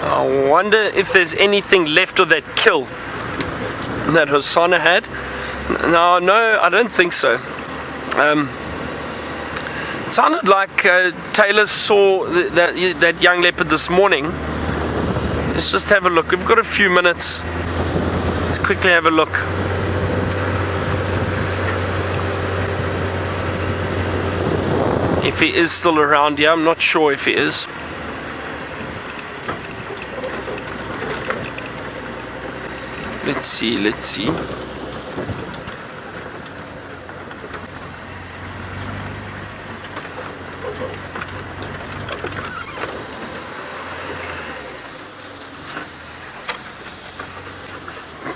I wonder if there's anything left of that kill that Hosana had. No, I don't think so. It sounded like Taylor saw that young leopard this morning. Let's just have a look. We've got a few minutes. Let's quickly have a look. If he is still around here, I'm not sure if he is. Let's see.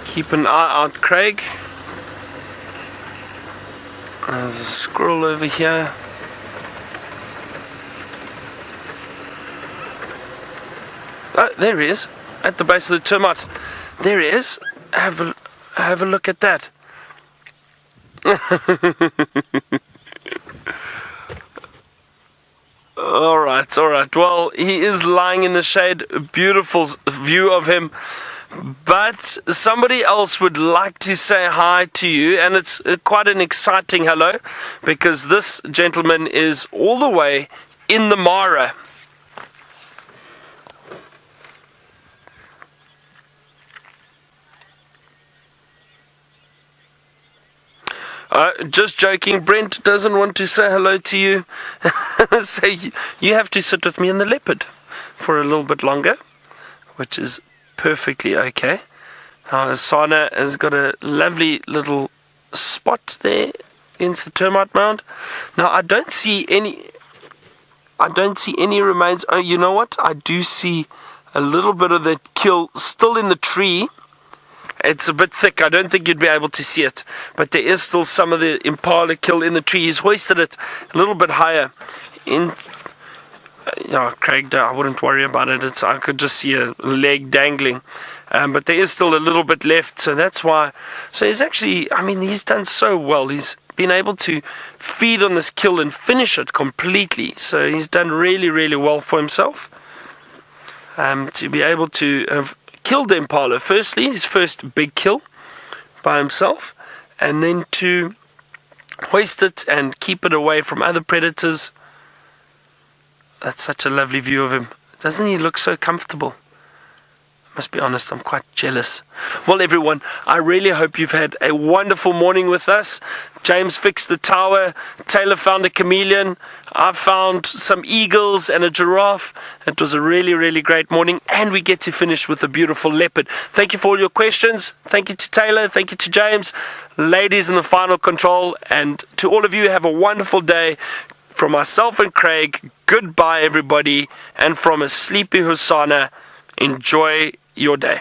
Keep an eye out, Craig. There's a squirrel over here. Oh, there he is, at the base of the termite. There he is. Have a look at that. All right. Well, he is lying in the shade. A beautiful view of him. But somebody else would like to say hi to you, and it's quite an exciting hello, because this gentleman is all the way in the Mara. Just joking, Brent doesn't want to say hello to you. So you have to sit with me in the Leopard for a little bit longer, which is perfectly okay. Now Hosana has got a lovely little spot there against the termite mound. Now I don't see any remains. Oh, you know what? I do see a little bit of the kill still in the tree. It's a bit thick. I don't think you'd be able to see it, but there is still some of the impala kill in the tree. He's hoisted it a little bit higher. Craig, I wouldn't worry about it. I could just see a leg dangling, but there is still a little bit left. So that's why. So he's actually, he's done so well. He's been able to feed on this kill and finish it completely. So he's done really, really well for himself. To be able to have killed the impala, firstly, his first big kill by himself, and then to hoist it and keep it away from other predators. That's such a lovely view of him. Doesn't he look so comfortable? Must be honest, I'm quite jealous. Well, everyone, I really hope you've had a wonderful morning with us. James fixed the tower. Taylor found a chameleon. I found some eagles and a giraffe. It was a really, really great morning. And we get to finish with a beautiful leopard. Thank you for all your questions. Thank you to Taylor. Thank you to James. Ladies in the final control. And to all of you, have a wonderful day. From myself and Craig, goodbye, everybody. And from a sleepy Hosana, enjoy your day.